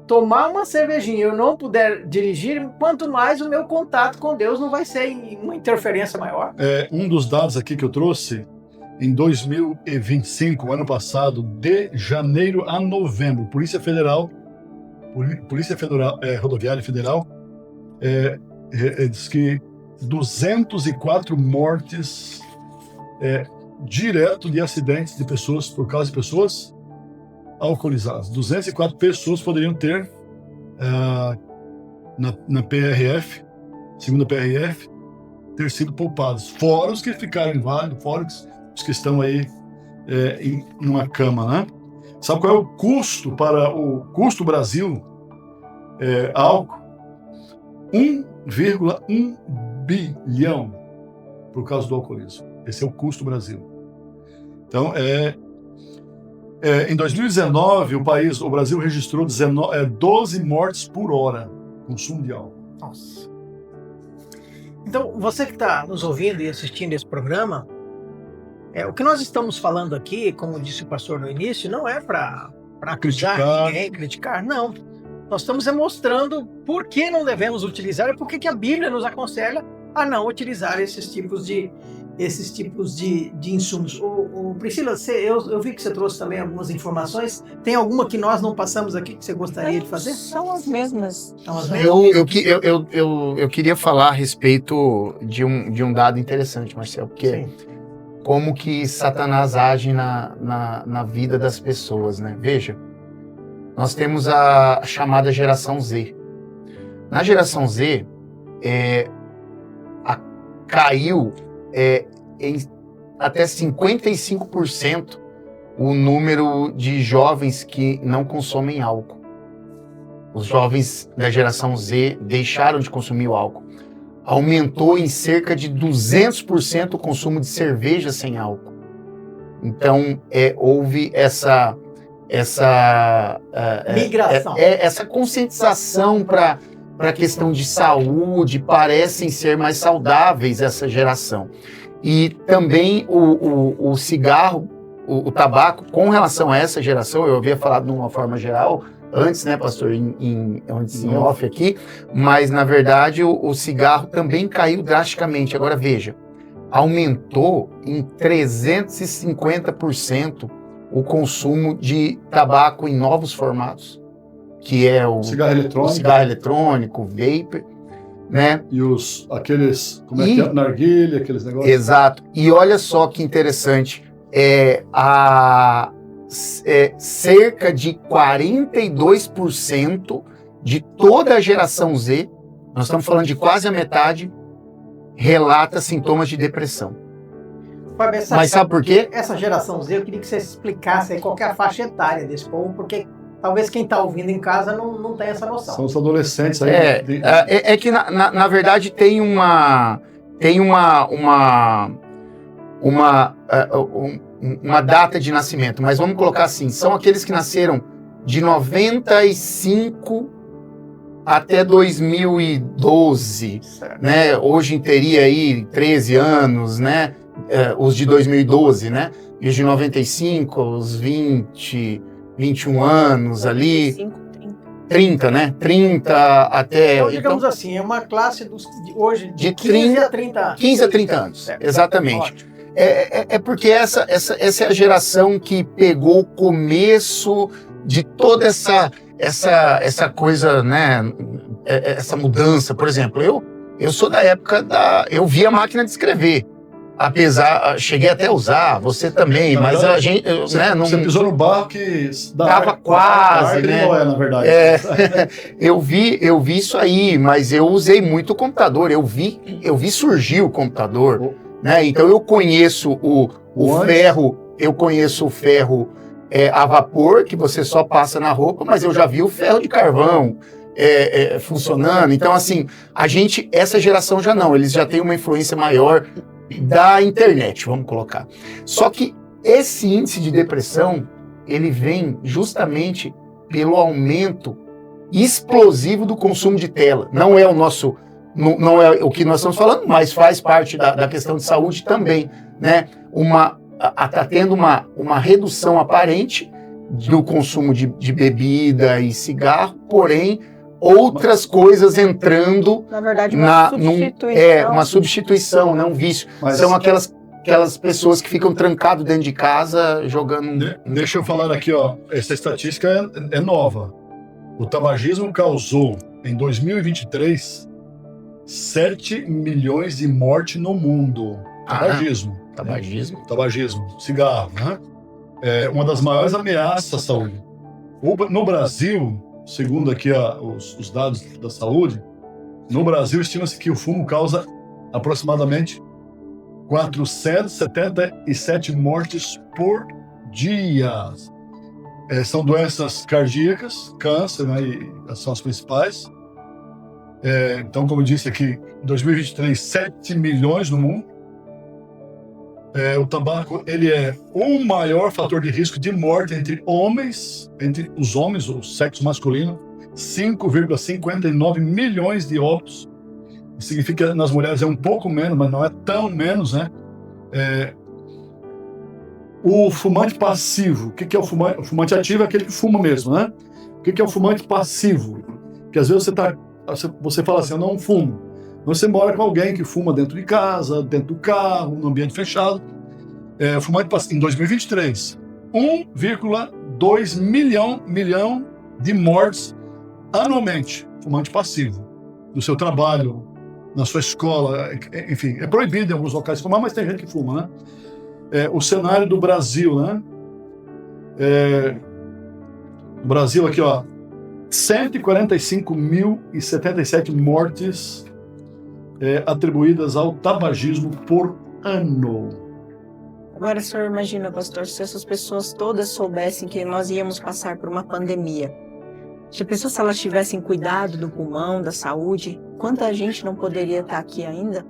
Speaker 2: tomar uma cervejinha e eu não puder dirigir, quanto mais o meu contato com Deus não vai ser uma interferência maior.
Speaker 5: Um dos dados aqui que eu trouxe, em 2025, ano passado, de janeiro a novembro, Polícia Rodoviária Federal diz que 204 mortes direto de acidentes de pessoas, por causa de pessoas alcoolizadas. 204 pessoas poderiam ter na PRF, segundo a PRF, ter sido poupados. Fora os que ficaram inválidos, fora os que estão aí numa cama, né? Sabe qual é o custo para o custo Brasil álcool? 1,1 bilhão por causa do alcoolismo. Esse é o custo Brasil. Então, em 2019, o Brasil registrou 12 mortes por hora consumo de álcool.
Speaker 2: Nossa. Então, você que está nos ouvindo e assistindo esse programa, o que nós estamos falando aqui, como disse o pastor no início, não é para acusar ninguém, criticar, não. Nós estamos mostrando por que não devemos utilizar e por que a Bíblia nos aconselha a não utilizar esses tipos de insumos. Priscila, eu vi que você trouxe também algumas informações. Tem alguma que nós não passamos aqui que você gostaria de fazer?
Speaker 3: São as mesmas.
Speaker 4: Eu queria falar a respeito de um dado interessante, Marcelo, porque
Speaker 2: Sim.
Speaker 4: Como que Satanás age na vida das pessoas, né? Veja, nós temos a chamada geração Z. Na geração Z, caiu em até 55% o número de jovens que não consomem álcool. Os jovens da geração Z deixaram de consumir o álcool. Aumentou em cerca de 200% o consumo de cerveja sem álcool. Então, houve essa
Speaker 2: migração.
Speaker 4: Essa conscientização para a questão de saúde, parecem ser mais saudáveis essa geração. E também o cigarro, o tabaco, com relação a essa geração, eu havia falado de uma forma geral, antes, né, pastor, em off aqui, mas na verdade o cigarro também caiu drasticamente. Agora veja, aumentou em 350% o consumo de tabaco em novos formatos, que é o cigarro eletrônico, vapor, né? E
Speaker 5: aqueles, narguilha, aqueles negócios.
Speaker 4: Exato. E olha só que interessante, cerca de 42% de toda a geração Z, nós estamos falando de quase a metade, relata sintomas de depressão. Mas sabe por quê?
Speaker 2: Essa geração Z, eu queria que você explicasse aí qual que é a faixa etária desse povo, porque talvez quem está ouvindo em casa não tenha essa noção.
Speaker 5: São os adolescentes aí.
Speaker 4: É que, na verdade, tem uma data de nascimento, mas vamos colocar assim, são aqueles que nasceram de 95 até 2012, né? Hoje teria aí 13 anos, né? Os de 2012, né? E os de 95, os 20, 21 anos ali. 30, né? 30 até...
Speaker 2: Então, digamos assim, é uma classe hoje de 15 a 30 anos.
Speaker 4: 15 a 30 anos, exatamente. Ótimo. Porque essa é a geração que pegou o começo de toda essa coisa, né? Essa mudança. Por exemplo, eu sou da época eu vi a máquina de escrever. Cheguei até a usar, você também, mas a gente, né, não...
Speaker 5: Você pisou no barco que
Speaker 4: Tava quase, né?
Speaker 5: Não é, na verdade.
Speaker 4: Eu vi isso aí, mas eu usei muito o computador, eu vi surgir o computador, né? Então eu conheço o ferro, a vapor, que você só passa na roupa, mas eu já vi o ferro de carvão funcionando. Então, assim, essa geração já não, eles já têm uma influência maior da internet, vamos colocar. Só que esse índice de depressão, ele vem justamente pelo aumento explosivo do consumo de tela. Não é não é o que nós estamos falando, mas faz parte da questão de saúde também, né? Está tendo uma redução aparente do consumo de bebida e cigarro, porém outras coisas entrando,
Speaker 3: na verdade,
Speaker 4: uma substituição, não um vício. São aquelas pessoas que ficam trancadas dentro de casa jogando...
Speaker 5: Deixa eu falar aqui, ó. Essa estatística é nova. O tabagismo causou, em 2023, 7 milhões de mortes no mundo. Tabagismo. Tabagismo. Cigarro, né? É uma das maiores ameaças à saúde. No Brasil, segundo aqui os dados da saúde, no Brasil estima-se que o fumo causa aproximadamente 477 mortes por dia. São doenças cardíacas, câncer, né, são as principais. Então, como eu disse aqui, em 2023, 7 milhões no mundo. O tabaco, ele é o maior fator de risco de morte entre os homens, o sexo masculino, 5,59 milhões de óbitos. Isso significa que nas mulheres é um pouco menos, mas não é tão menos, né? O fumante passivo, o que é o fumante? O fumante ativo é aquele que fuma mesmo, né? O que é o fumante passivo? Que às vezes você fala assim, eu não fumo. Você mora com alguém que fuma dentro de casa, dentro do carro, no ambiente fechado. Fumante passivo, em 2023, 1,2 milhão de mortes anualmente. Fumante passivo. No seu trabalho, na sua escola, enfim. É proibido em alguns locais fumar, mas tem gente que fuma, né? O cenário do Brasil, né? O Brasil aqui, ó. 145.077 mortes atribuídas ao tabagismo por ano.
Speaker 3: Agora, o senhor imagina, pastor, se essas pessoas todas soubessem que nós íamos passar por uma pandemia. Se elas tivessem cuidado do pulmão, da saúde, quanta gente não poderia estar aqui ainda?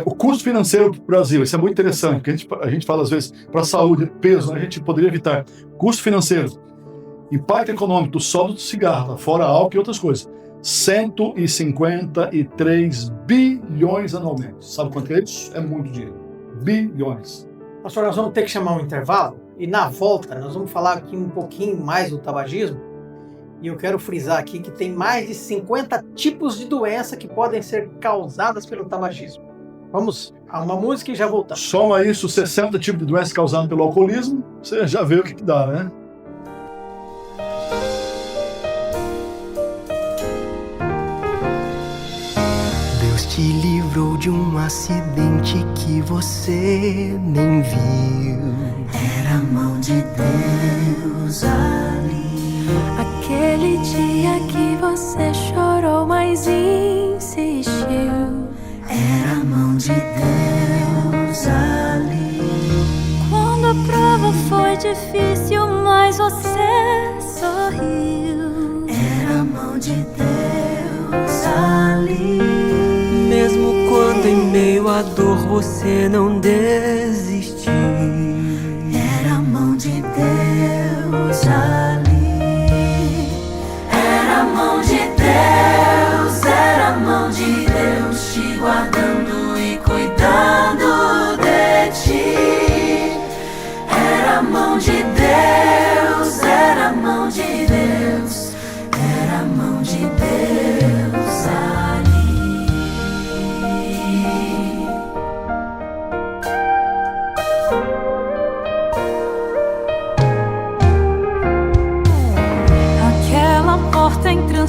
Speaker 5: O custo financeiro para o Brasil, isso é muito interessante, porque a gente fala às vezes para a saúde, peso, a gente poderia evitar. Custo financeiro, impacto econômico do solo do cigarro, fora álcool e outras coisas. 153 bilhões anualmente. Sabe quanto é isso? É muito dinheiro. Bilhões.
Speaker 2: Pastor, nós vamos ter que chamar um intervalo e na volta nós vamos falar aqui um pouquinho mais do tabagismo e eu quero frisar aqui que tem mais de 50 tipos de doença que podem ser causadas pelo tabagismo. Vamos a uma música e já voltamos.
Speaker 5: Soma isso, 60 tipos de doenças causadas pelo alcoolismo, você já vê o que dá, né?
Speaker 7: Te livrou de um acidente que você nem viu.
Speaker 8: Era a mão de Deus ali.
Speaker 9: Aquele dia que você chorou, mas insistiu.
Speaker 8: Era a mão de Deus ali.
Speaker 9: Quando a prova foi difícil, mas você sorriu.
Speaker 8: Era a mão de Deus ali.
Speaker 7: Mesmo quando em meio à dor você não desistiu.
Speaker 8: Era a mão de Deus ali. Era a mão de Deus, era a mão de Deus te guardando e cuidando de ti. Era a mão de Deus, era a mão de Deus, era a mão de Deus ali.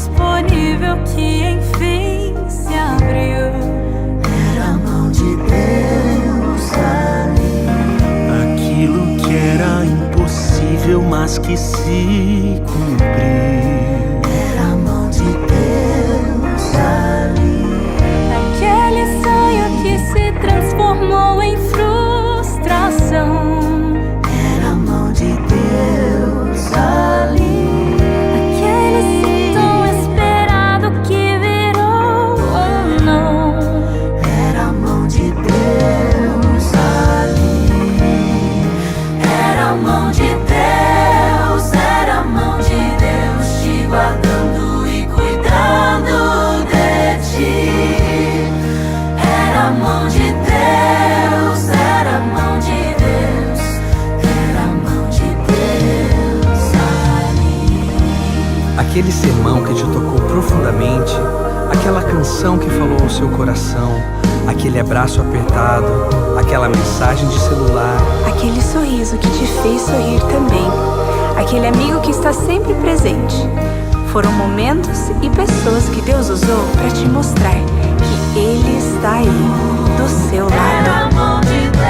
Speaker 9: indisponível que enfim se abriu.
Speaker 8: Era a mão de Deus ali.
Speaker 6: Aquilo que era impossível, mas que se cumpriu.
Speaker 8: Era a mão de Deus ali.
Speaker 9: Aquele sonho que se transformou em frustração.
Speaker 8: Era a mão de Deus ali.
Speaker 9: Aquele sim tão esperado que virou ou não.
Speaker 8: Era a mão de Deus ali. Era a mão de Deus, era a mão de Deus te guardando e cuidando de ti. Era a mão de Deus, era a mão de Deus, era a mão de Deus ali.
Speaker 10: Aquele sermão que te tocou profundamente, aquela canção que falou ao seu coração, aquele abraço apertado, aquela mensagem de celular.
Speaker 11: Aquele sorriso que te fez sorrir também. Aquele amigo que está sempre presente. Foram momentos e pessoas que Deus usou para te mostrar que Ele está aí, do seu lado.
Speaker 8: Era a mão de Deus,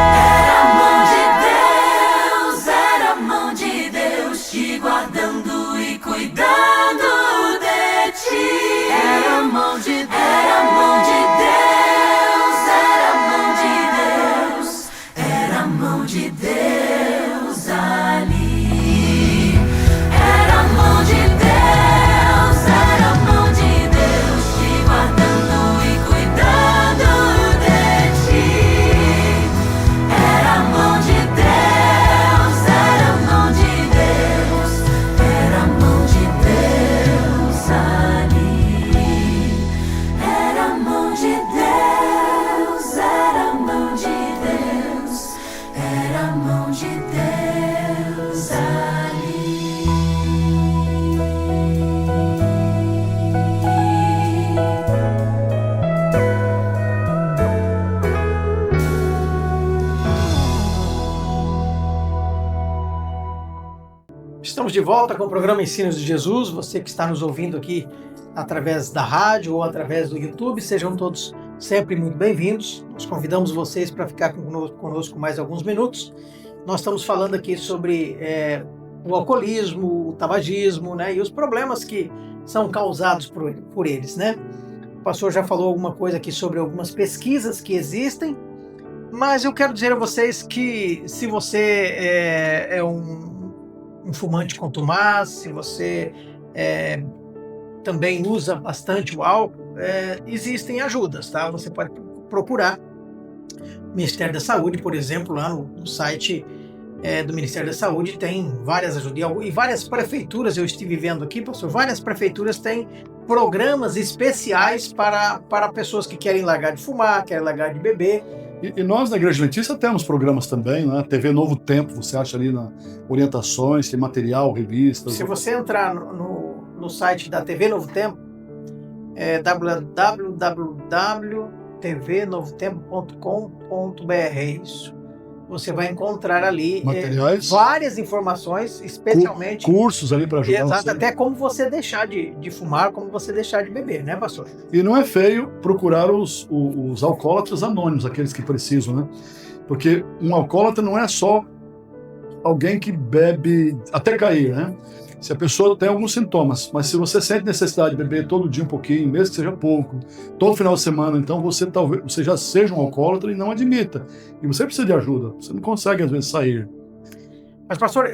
Speaker 8: era a mão de Deus, era a mão de Deus te guardando e cuidando de ti. Era a mão de Deus, era a mão de Deus, era a mão de Deus, era a mão de Deus ali. Era a mão de Deus, era a mão de Deus te guardando e cuidando de ti. Era a mão de Deus, era a mão de Deus, era a mão de Deus ali. Era a mão de Deus, era a mão de Deus, era a mão de Deus ali.
Speaker 2: Estamos de volta com o programa Ensinos de Jesus. Você que está nos ouvindo aqui através da rádio ou através do YouTube, sejam todos sempre muito bem-vindos. Nós convidamos vocês para ficar conosco mais alguns minutos. Nós estamos falando aqui sobre o alcoolismo, o tabagismo, né, e os problemas que são causados por eles, né? O pastor já falou alguma coisa aqui sobre algumas pesquisas que existem, mas eu quero dizer a vocês que se você é um fumante contumaz, se você também usa bastante o álcool, existem ajudas, tá? Você pode procurar o Ministério da Saúde, por exemplo, lá no site do Ministério da Saúde tem várias ajudas, e várias prefeituras, eu estive vendo aqui, pastor, várias prefeituras têm programas especiais para pessoas que querem largar de fumar, querem largar de beber.
Speaker 5: E nós na Igreja Adventista temos programas também, né? TV Novo Tempo, você acha ali orientações, tem material, revistas.
Speaker 2: Se você entrar no site da TV Novo Tempo, www.tvnovotempo.com.br, isso. Você vai encontrar ali
Speaker 5: materiais,
Speaker 2: várias informações, especialmente
Speaker 5: cursos ali para ajudar.
Speaker 2: Exato, até como você deixar de fumar, como você deixar de beber, né, pastor?
Speaker 5: E não é feio procurar os alcoólatras anônimos, aqueles que precisam, né? Porque um alcoólatra não é só alguém que bebe até cair, né? Se a pessoa tem alguns sintomas, mas se você sente necessidade de beber todo dia um pouquinho, mesmo que seja pouco, todo final de semana, então você já seja um alcoólatra e não admita. E você precisa de ajuda, você não consegue às vezes sair.
Speaker 2: Mas pastor,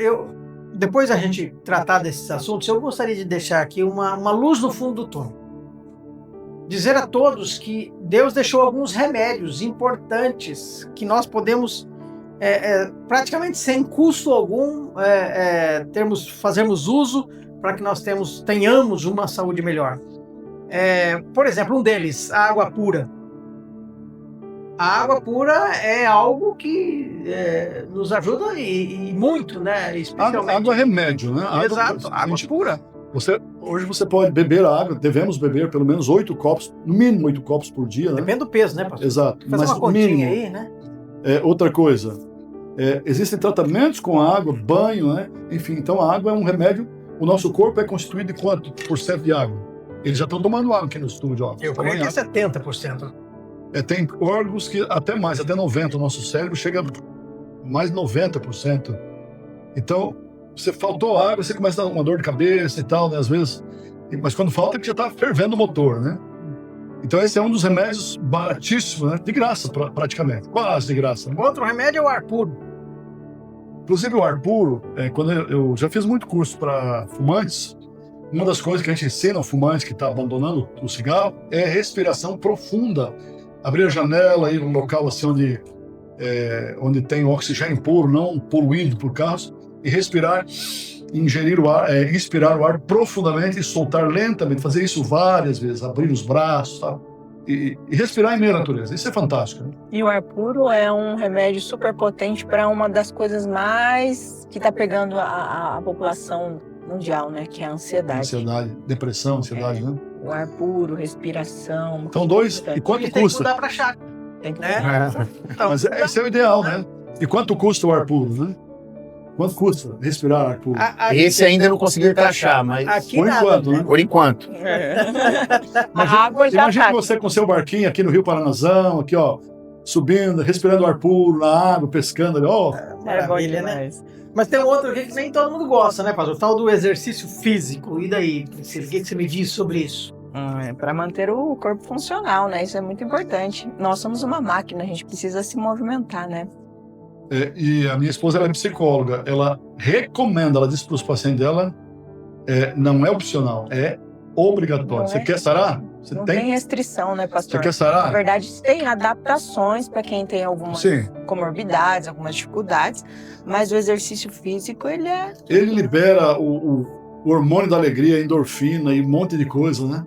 Speaker 2: depois da gente tratar desses assuntos, eu gostaria de deixar aqui uma luz no fundo do túnel. Dizer a todos que Deus deixou alguns remédios importantes que nós podemos praticamente sem custo algum fazermos uso para que nós tenhamos uma saúde melhor. Por exemplo, um deles, a água pura. A água pura é algo que nos ajuda e muito, né? Especialmente.
Speaker 5: Água é remédio, né?
Speaker 2: Exato, água pura.
Speaker 5: Hoje você pode beber água, devemos beber pelo menos 8 copos, no mínimo 8 copos por dia, né?
Speaker 2: Depende do peso, né, pastor?
Speaker 5: Exato.
Speaker 2: Fazer uma continha aí, né?
Speaker 5: Outra coisa, existem tratamentos com água, banho, né? Enfim, então a água é um remédio O nosso corpo é constituído de quanto por cento de água? Eles já estão tomando água aqui no estúdio. Ó.
Speaker 2: Eu creio que é 70%.
Speaker 5: Tem órgãos que até mais, até 90%. O nosso cérebro chega a mais de 90%. Então, você faltou água, você começa a dar uma dor de cabeça e tal, né? Às vezes. Mas quando falta é que já está fervendo o motor, né? Então esse é um dos remédios baratíssimos, né? De graça, praticamente. Quase de graça. Né?
Speaker 2: Outro remédio é o ar puro.
Speaker 5: Inclusive o ar puro, quando eu já fiz muito curso para fumantes, uma das coisas que a gente ensina ao fumante que está abandonando o cigarro é respiração profunda. Abrir a janela, ir num local assim onde tem oxigênio puro, não poluído por carros, e respirar, ingerir o ar, inspirar o ar profundamente e soltar lentamente, fazer isso várias vezes, abrir os braços, tá? E respirar em meio à natureza. Isso é fantástico. Né?
Speaker 3: E o ar puro é um remédio super potente para uma das coisas mais que está pegando a população mundial, né? Que é a ansiedade.
Speaker 5: Ansiedade, depressão, ansiedade, né?
Speaker 3: O ar puro, respiração.
Speaker 5: Então, 2, e quanto custa?
Speaker 2: Tem que mudar para chá.
Speaker 3: Tem que
Speaker 2: mudar. Então,
Speaker 5: mas esse é o ideal, né? E quanto custa o ar puro, né? Quanto custa respirar ar puro?
Speaker 4: Esse ainda não consegui taxar, mas
Speaker 5: por enquanto, né?
Speaker 4: Por enquanto.
Speaker 5: Imagina você com seu barquinho aqui no Rio Paranazão, aqui ó, subindo, respirando ar puro na água, pescando ali, ó.
Speaker 2: Maravilha, né? Mas tem um outro aqui que nem todo mundo gosta, né, pastor? O tal do exercício físico. E daí? O que você me diz sobre isso?
Speaker 3: Para manter o corpo funcional, né? Isso é muito importante. Nós somos uma máquina, a gente precisa se movimentar, né?
Speaker 5: E a minha esposa ela é psicóloga, ela recomenda, ela diz para os pacientes dela, não é opcional, é obrigatório. Você quer sarar? Você
Speaker 3: não tem restrição, né, pastor?
Speaker 5: Você quer sarar?
Speaker 3: Na verdade, tem adaptações para quem tem algumas comorbidades, algumas dificuldades, mas o exercício físico, ele
Speaker 5: libera o hormônio da alegria, a endorfina e um monte de coisa, né?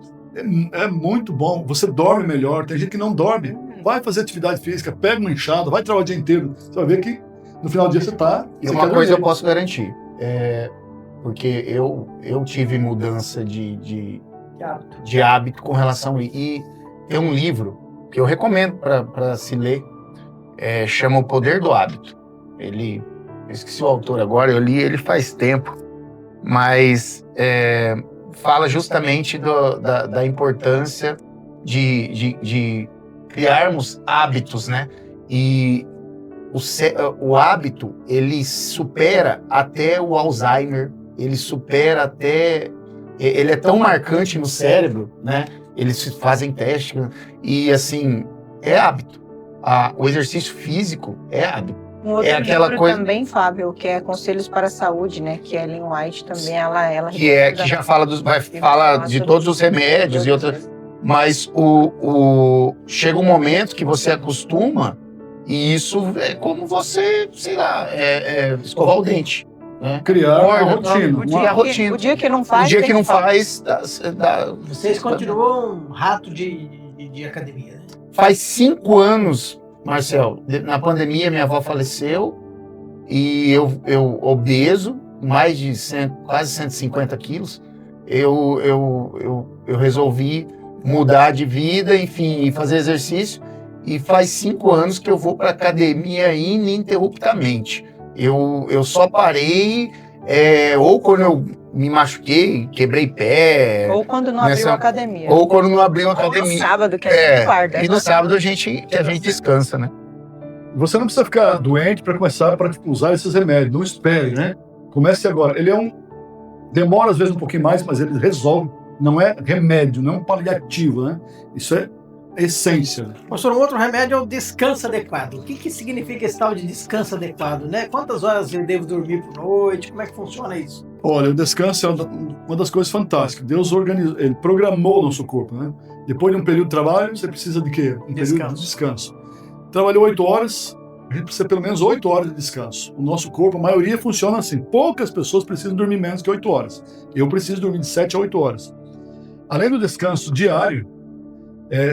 Speaker 5: É muito bom, você dorme melhor, tem gente que não dorme. Vai fazer atividade física, pega uma enxada, vai trabalhar o dia inteiro. Você vai ver que no final do dia você tá...
Speaker 4: E uma coisa eu posso garantir, porque eu tive mudança de hábito com relação a... E tem um livro que eu recomendo para se ler, chama O Poder do Hábito. Eu esqueci o autor agora, eu li ele faz tempo, mas fala justamente da importância de criarmos hábitos, né? E o hábito, ele supera até o Alzheimer, ele supera até... Ele é tão marcante no cérebro, né? Eles fazem testes e, assim, é hábito. O exercício físico é hábito.
Speaker 3: Um outro livro coisa também, Fábio, que é Conselhos para a Saúde, né? Que a Ellen White também, ela
Speaker 5: que
Speaker 4: já fala fala de todos os remédios e outras... Mas chega um momento que você acostuma e isso é como você, sei lá, escovar o dente. Né?
Speaker 5: Criar uma rotina.
Speaker 3: O dia que não faz,
Speaker 2: Vocês continuam um rato de academia, né?
Speaker 4: Faz 5 anos, Marcel, na pandemia minha avó faleceu e eu obeso, mais de quase 150 quilos, eu resolvi mudar de vida, enfim, fazer exercício. E faz 5 anos que eu vou para academia ininterruptamente. Eu só parei ou quando eu me machuquei, quebrei pé.
Speaker 3: Ou quando não abriu a academia.
Speaker 4: Ou quando não abriu a academia.
Speaker 3: Ou no sábado que a gente guarda.
Speaker 4: E no sábado a gente descansa, né?
Speaker 5: Você não precisa ficar doente para começar a usar esses remédios. Não espere, né? Comece agora. Ele demora às vezes um pouquinho mais, mas ele resolve. Não é remédio, não é um paliativo, né? Isso é essência.
Speaker 2: Pastor, um outro remédio é o descanso adequado. O que significa esse tal de descanso adequado, né? Quantas horas eu devo dormir por noite? Como é que funciona isso?
Speaker 5: Olha, o descanso é uma das coisas fantásticas. Deus organizou, Ele programou o nosso corpo, né? Depois de um período de trabalho, você precisa de quê? Período de descanso. Trabalhou 8 horas, a gente precisa pelo menos 8 horas de descanso. O nosso corpo, a maioria funciona assim. Poucas pessoas precisam dormir menos que 8 horas. Eu preciso dormir de 7 a 8 horas. Além do descanso diário,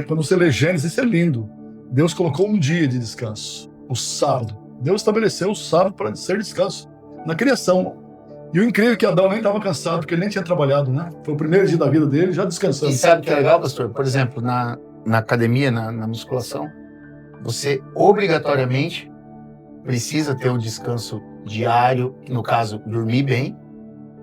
Speaker 5: quando você lê Gênesis, isso é lindo. Deus colocou um dia de descanso, o sábado. Deus estabeleceu o sábado para ser descanso na criação. E o incrível é que Adão nem estava cansado, porque ele nem tinha trabalhado, né? Foi o primeiro dia da vida dele, já descansando.
Speaker 4: E sabe o que é legal, pastor? Por exemplo, na academia, na musculação, você obrigatoriamente precisa ter um descanso diário, no caso, dormir bem,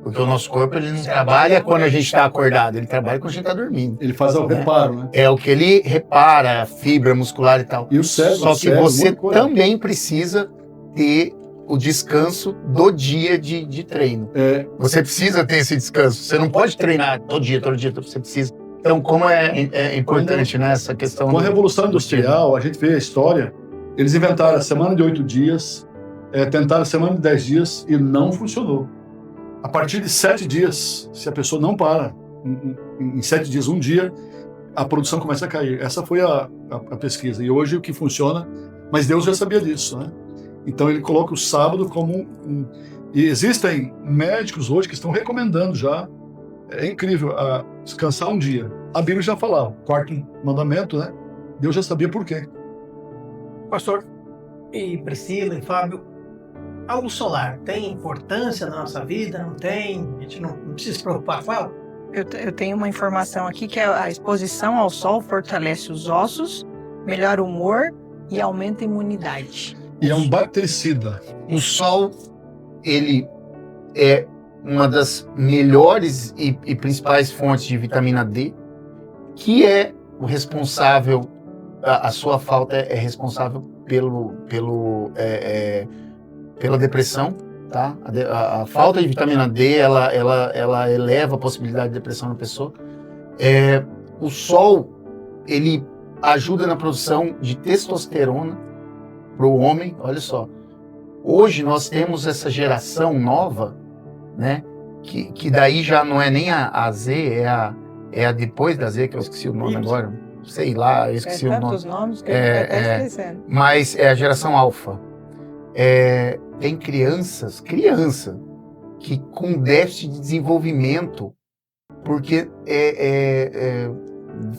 Speaker 4: Porque o nosso corpo ele não trabalha quando a gente está acordado, ele trabalha quando a gente está dormindo.
Speaker 5: Ele faz o reparo, né?
Speaker 4: É o que ele repara, fibra muscular e tal.
Speaker 5: E o cérebro,
Speaker 4: Só que você também precisa ter o descanso do dia de treino. Você precisa ter esse descanso. Você não pode treinar todo dia, você precisa. Então, como é importante, né, essa questão...
Speaker 5: Com a Revolução Industrial, a gente vê a história, eles inventaram a semana de 8 dias, tentaram a semana de 10 dias e não funcionou. A partir de 7 dias, se a pessoa não para, em 7 dias, um dia, a produção começa a cair. Essa foi a pesquisa. E hoje o que funciona, mas Deus já sabia disso, né? Então ele coloca o sábado como E existem médicos hoje que estão recomendando já, é incrível, descansar um dia. A Bíblia já falava, o 4º mandamento, né? Deus já sabia por quê.
Speaker 2: Pastor, e Priscila e Fábio, a luz solar tem importância na nossa vida? Não tem? A gente não precisa se preocupar com ela?
Speaker 3: Eu tenho uma informação aqui que a exposição ao sol fortalece os ossos, melhora o humor e aumenta a imunidade.
Speaker 5: E é um bactericida.
Speaker 4: O sol, ele é uma das melhores e principais fontes de vitamina D, que é o responsável, a sua falta é responsável pela depressão, tá? A falta de vitamina D, ela eleva a possibilidade de depressão na pessoa. O sol, ele ajuda na produção de testosterona para o homem. Olha só, hoje nós temos essa geração nova, né? Que daí já não é nem a Z, é a depois da Z, que eu esqueci o nome agora. Sei lá, eu esqueci o nome.
Speaker 3: Tantos nomes que eu até esquecendo.
Speaker 4: Mas é a geração alfa. Tem criança que com déficit de desenvolvimento, porque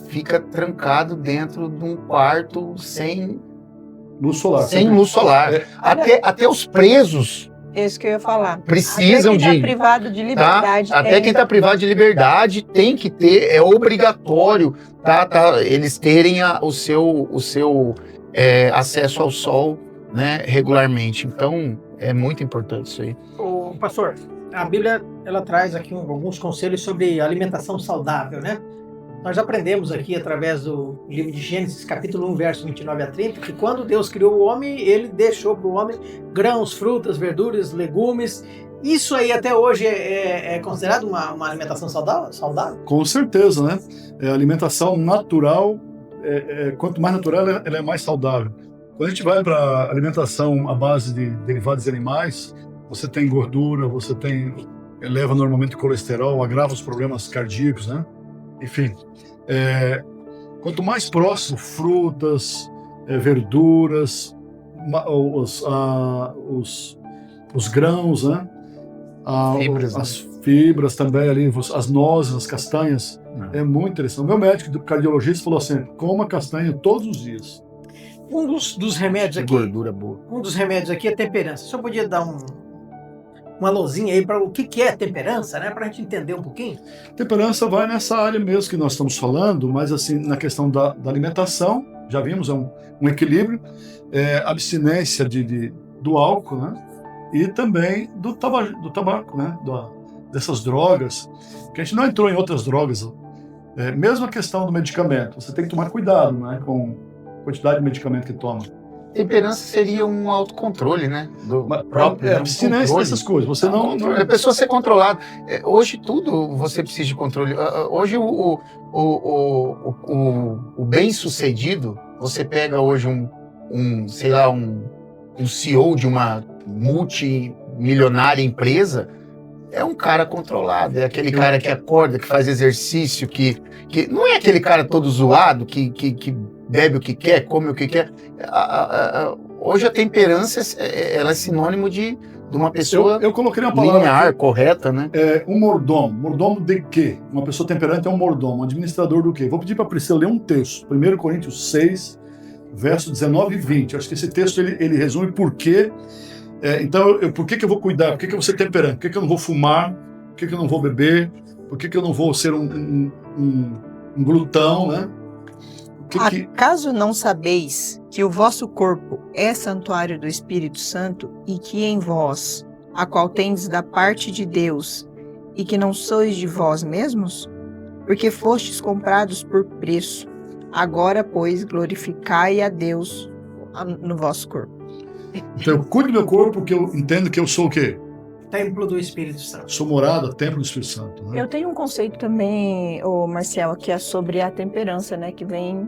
Speaker 4: fica trancado dentro de um quarto sem
Speaker 5: luz solar.
Speaker 4: Sem luz solar. Até os presos.
Speaker 3: Isso que eu ia falar.
Speaker 4: Precisam
Speaker 3: até quem está privado de liberdade.
Speaker 4: Até quem está privado de liberdade tem que ter, é obrigatório, eles terem o seu acesso ao sol, né, regularmente. Então, é muito importante isso aí.
Speaker 2: Pastor, a Bíblia ela traz aqui alguns conselhos sobre alimentação saudável, né? Nós aprendemos aqui, através do livro de Gênesis, capítulo 1, verso 29 a 30, que quando Deus criou o homem, ele deixou para o homem grãos, frutas, verduras, legumes. Isso aí até hoje é considerado uma alimentação saudável?
Speaker 5: Com certeza, né? A alimentação natural, quanto mais natural, ela é mais saudável. Quando a gente vai para alimentação à base de derivados de animais, você tem gordura, eleva normalmente o colesterol, agrava os problemas cardíacos, né? Enfim, quanto mais próximo, frutas, verduras, os grãos, né? As fibras também ali, as nozes, as castanhas, é muito interessante. O meu médico cardiologista falou assim, coma castanha todos os dias.
Speaker 2: Um dos remédios aqui,
Speaker 4: gordura boa.
Speaker 2: Um dos remédios aqui é temperança. Só podia dar uma luzinha aí para o que é temperança, né? Para a gente entender um pouquinho.
Speaker 5: Temperança vai nessa área mesmo que nós estamos falando, mas assim, na questão da alimentação, já vimos, é um equilíbrio, abstinência do álcool, né? E também do tabaco, né? Dessas drogas, que a gente não entrou em outras drogas. Mesmo a questão do medicamento, você tem que tomar cuidado, né? Com a quantidade de medicamento que toma.
Speaker 4: Temperança seria um autocontrole, né? Do próprio.
Speaker 5: Abstinência dessas coisas. Você não.
Speaker 4: A pessoa ser controlada. Hoje tudo você precisa de controle. Hoje o bem-sucedido, você pega hoje um CEO de uma multimilionária empresa, é um cara controlado, é aquele cara que acorda, que faz exercício, que não é aquele cara todo zoado, que bebe o que quer, come o que quer. Hoje a temperança ela é sinônimo de uma pessoa
Speaker 5: eu coloquei uma palavra
Speaker 4: linear,
Speaker 5: aqui,
Speaker 4: correta, né?
Speaker 5: Um mordomo. Mordomo de quê? Uma pessoa temperante é um mordomo, um administrador do quê? Vou pedir para a Priscila ler um texto, 1 Coríntios 6, verso 19 e 20. Acho que esse texto ele resume por quê. Então, por que eu vou cuidar? Por que eu vou ser temperante? Por que eu não vou fumar? Por que eu não vou beber? Por que eu não vou ser um glutão, né?
Speaker 3: Acaso não sabeis que o vosso corpo é santuário do Espírito Santo e que em vós, a qual tendes da parte de Deus, e que não sois de vós mesmos? Porque fostes comprados por preço. Agora, pois, glorificai a Deus no vosso corpo.
Speaker 5: Então eu cuido do meu corpo porque eu entendo que eu sou o quê?
Speaker 2: Templo do Espírito Santo.
Speaker 5: Sou morada, templo do Espírito Santo. Né?
Speaker 3: Eu tenho um conceito também, Marcel, que é sobre a temperança, né? Que vem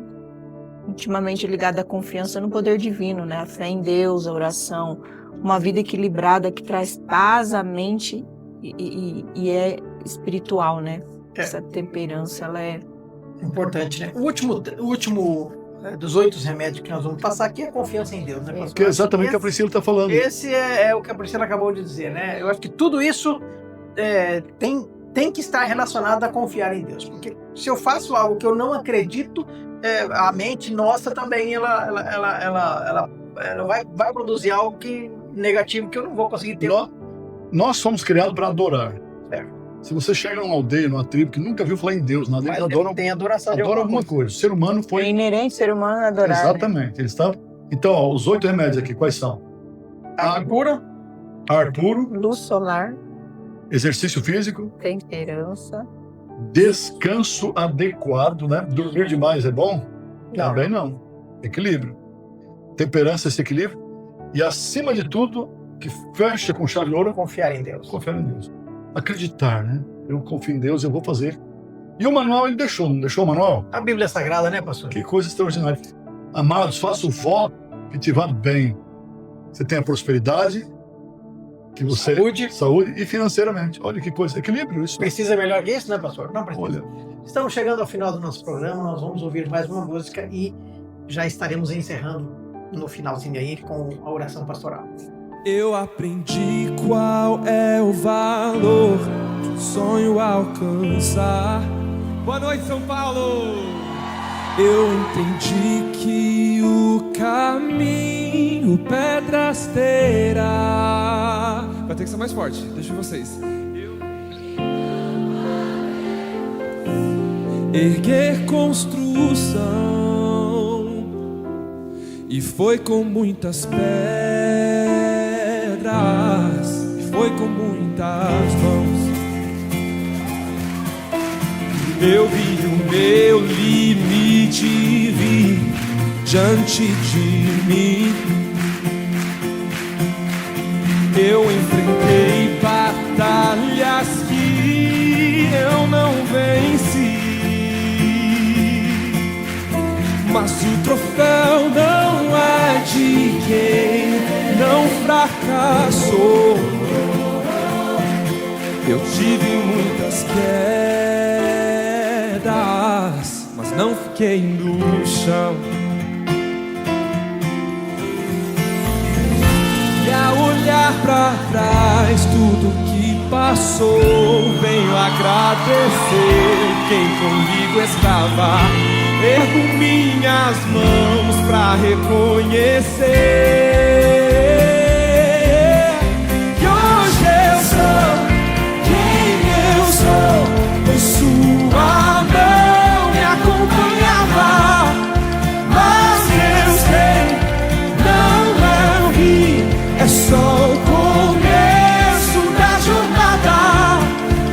Speaker 3: intimamente ligada à confiança no poder divino, né? A fé em Deus, a oração, uma vida equilibrada que traz paz à mente e é espiritual, né? Essa temperança, ela é
Speaker 2: importante, né? O último dos 8 remédios que nós vamos passar aqui é a confiança em Deus, né, pastor?
Speaker 5: Que é exatamente o que a Priscila está falando.
Speaker 2: Esse é o que a Priscila acabou de dizer, né? Eu acho que tudo isso tem que estar relacionado a confiar em Deus. Porque se eu faço algo que eu não acredito, a mente nossa também ela vai produzir algo negativo que eu não vou conseguir ter.
Speaker 5: Nós fomos criados para adorar.
Speaker 2: Certo.
Speaker 5: Se você chega numa aldeia, numa tribo que nunca viu falar em Deus, nada, eles adoram,
Speaker 2: tem adoração de
Speaker 5: alguma coisa. O ser humano foi...
Speaker 3: É inerente ao ser humano adorar.
Speaker 5: Exatamente. Né? Eles estavam... Então, ó, os 8 remédios aqui, quais são?
Speaker 2: Água pura.
Speaker 5: Ar puro.
Speaker 3: Luz solar.
Speaker 5: Exercício físico.
Speaker 3: Temperança.
Speaker 5: Descanso adequado, né? Dormir demais é bom? Também não. Equilíbrio. Temperança, esse equilíbrio. E, acima de tudo, que fecha com chave de ouro...
Speaker 2: Confiar em Deus.
Speaker 5: Confiar em Deus. Acreditar, né? Eu confio em Deus, eu vou fazer. E o manual ele deixou, não deixou o manual?
Speaker 2: A Bíblia é sagrada, né, pastor?
Speaker 5: Que coisa extraordinária. Amados, faça o voto que te vá bem. Você tenha prosperidade, que você... Saúde e financeiramente. Olha que coisa, equilíbrio isso.
Speaker 2: Precisa melhor que isso, né, pastor? Não precisa.
Speaker 5: Olha.
Speaker 2: Estamos chegando ao final do nosso programa, nós vamos ouvir mais uma música e já estaremos encerrando no finalzinho aí com a oração pastoral.
Speaker 12: Eu aprendi qual é o valor de um sonho alcançar. Boa noite, São Paulo! Eu entendi que o caminho pedras terá. Vai ter que ser mais forte, deixa vocês. Erguer construção, e foi com muitas pedras, e foi com muitas mãos. Eu vi o meu limite vir diante de mim. Eu enfrentei batalhas que eu não venci, mas o troféu não é de quem não fracassou. Eu tive muitas quedas, mas não fiquei no chão. E ao olhar pra trás tudo que passou, venho agradecer quem comigo estava. Ergo minhas mãos pra reconhecer que hoje eu sou quem eu sou, pois sua mão me acompanhava. Mas eu sei, não é o fim, é só o começo da jornada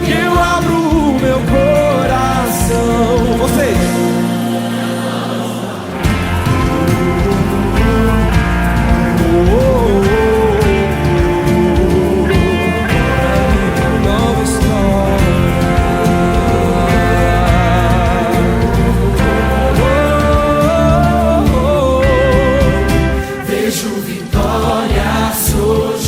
Speaker 12: que eu abro o meu coração. Vocês! Vejo vitória surgir.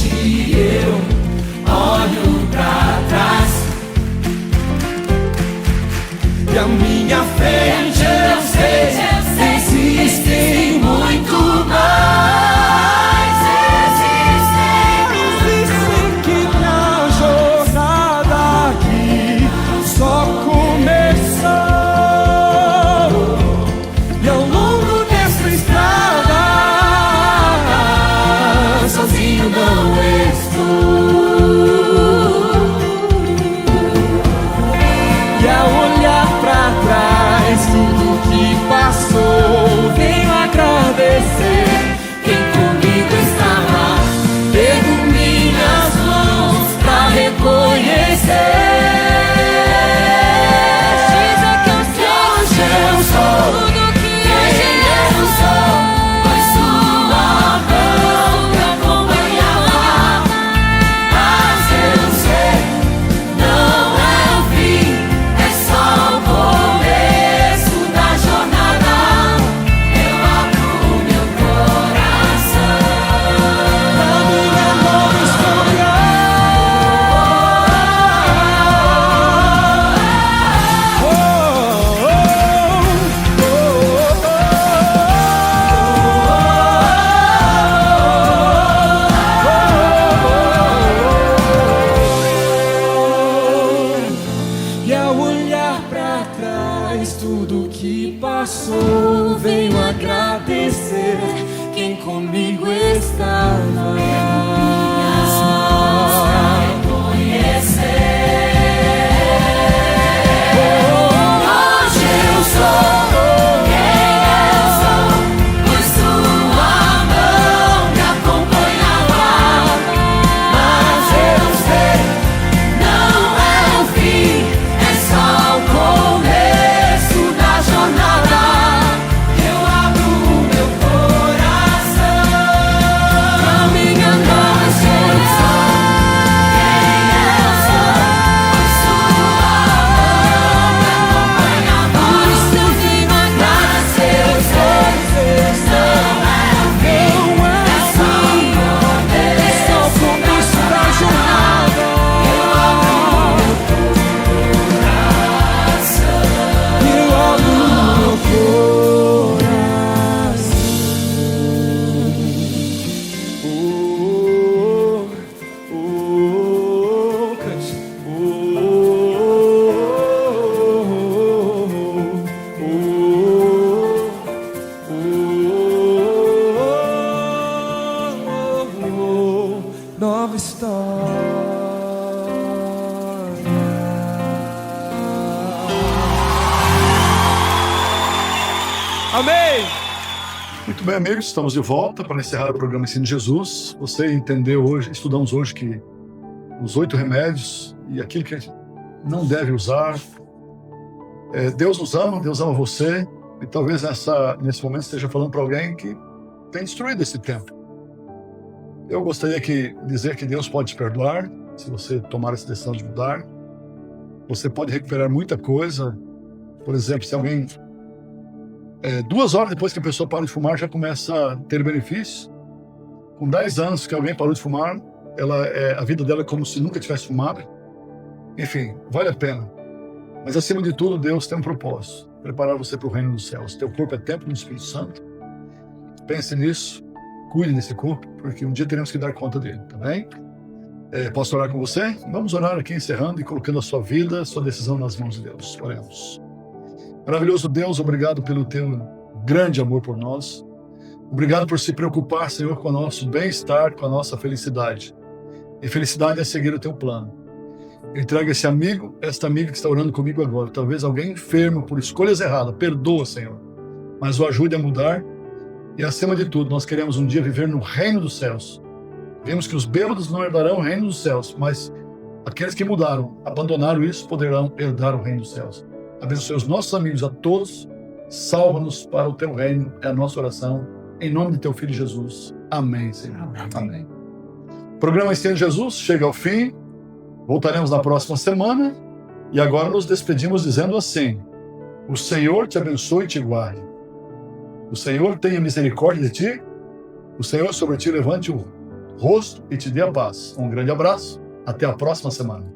Speaker 12: nova história. Amém!
Speaker 5: Muito bem, amigos, estamos de volta para encerrar o programa Ensino de Jesus. Você entendeu hoje, estudamos hoje que os 8 remédios e aquilo que a gente não deve usar. Deus nos ama, Deus ama você, e talvez nesse momento esteja falando para alguém que tem destruído esse tempo. Eu gostaria de dizer que Deus pode te perdoar, se você tomar essa decisão de mudar. Você pode recuperar muita coisa. Por exemplo, se alguém 2 horas depois que a pessoa para de fumar, já começa a ter benefícios. Com 10 anos que alguém parou de fumar, a vida dela é como se nunca tivesse fumado. Enfim, vale a pena. Mas acima de tudo, Deus tem um propósito: preparar você para o reino dos céus. Teu corpo é templo do Espírito Santo. Pense nisso, cuide desse corpo, porque um dia teremos que dar conta dele, tá bem? Posso orar com você? Vamos orar aqui, encerrando e colocando a sua vida, a sua decisão nas mãos de Deus. Oremos. Maravilhoso Deus, obrigado pelo teu grande amor por nós. Obrigado por se preocupar, Senhor, com o nosso bem-estar, com a nossa felicidade. E felicidade é seguir o teu plano. Entrega esse amigo, esta amiga que está orando comigo agora. Talvez alguém enfermo por escolhas erradas. Perdoa, Senhor. Mas o ajude a mudar. E acima de tudo, nós queremos um dia viver no reino dos céus. Vimos que os bêbados não herdarão o reino dos céus, mas aqueles que mudaram, abandonaram isso, poderão herdar o reino dos céus. Abençoe os nossos amigos, a todos. Salva-nos para o teu reino. É a nossa oração. Em nome de teu Filho Jesus. Amém, Senhor. Amém. O programa Ensino de Jesus chega ao fim. Voltaremos na próxima semana. E agora nos despedimos dizendo assim: o Senhor te abençoe e te guarde. O Senhor tenha misericórdia de ti. O Senhor sobre ti levante o rosto e te dê a paz. Um grande abraço. Até a próxima semana.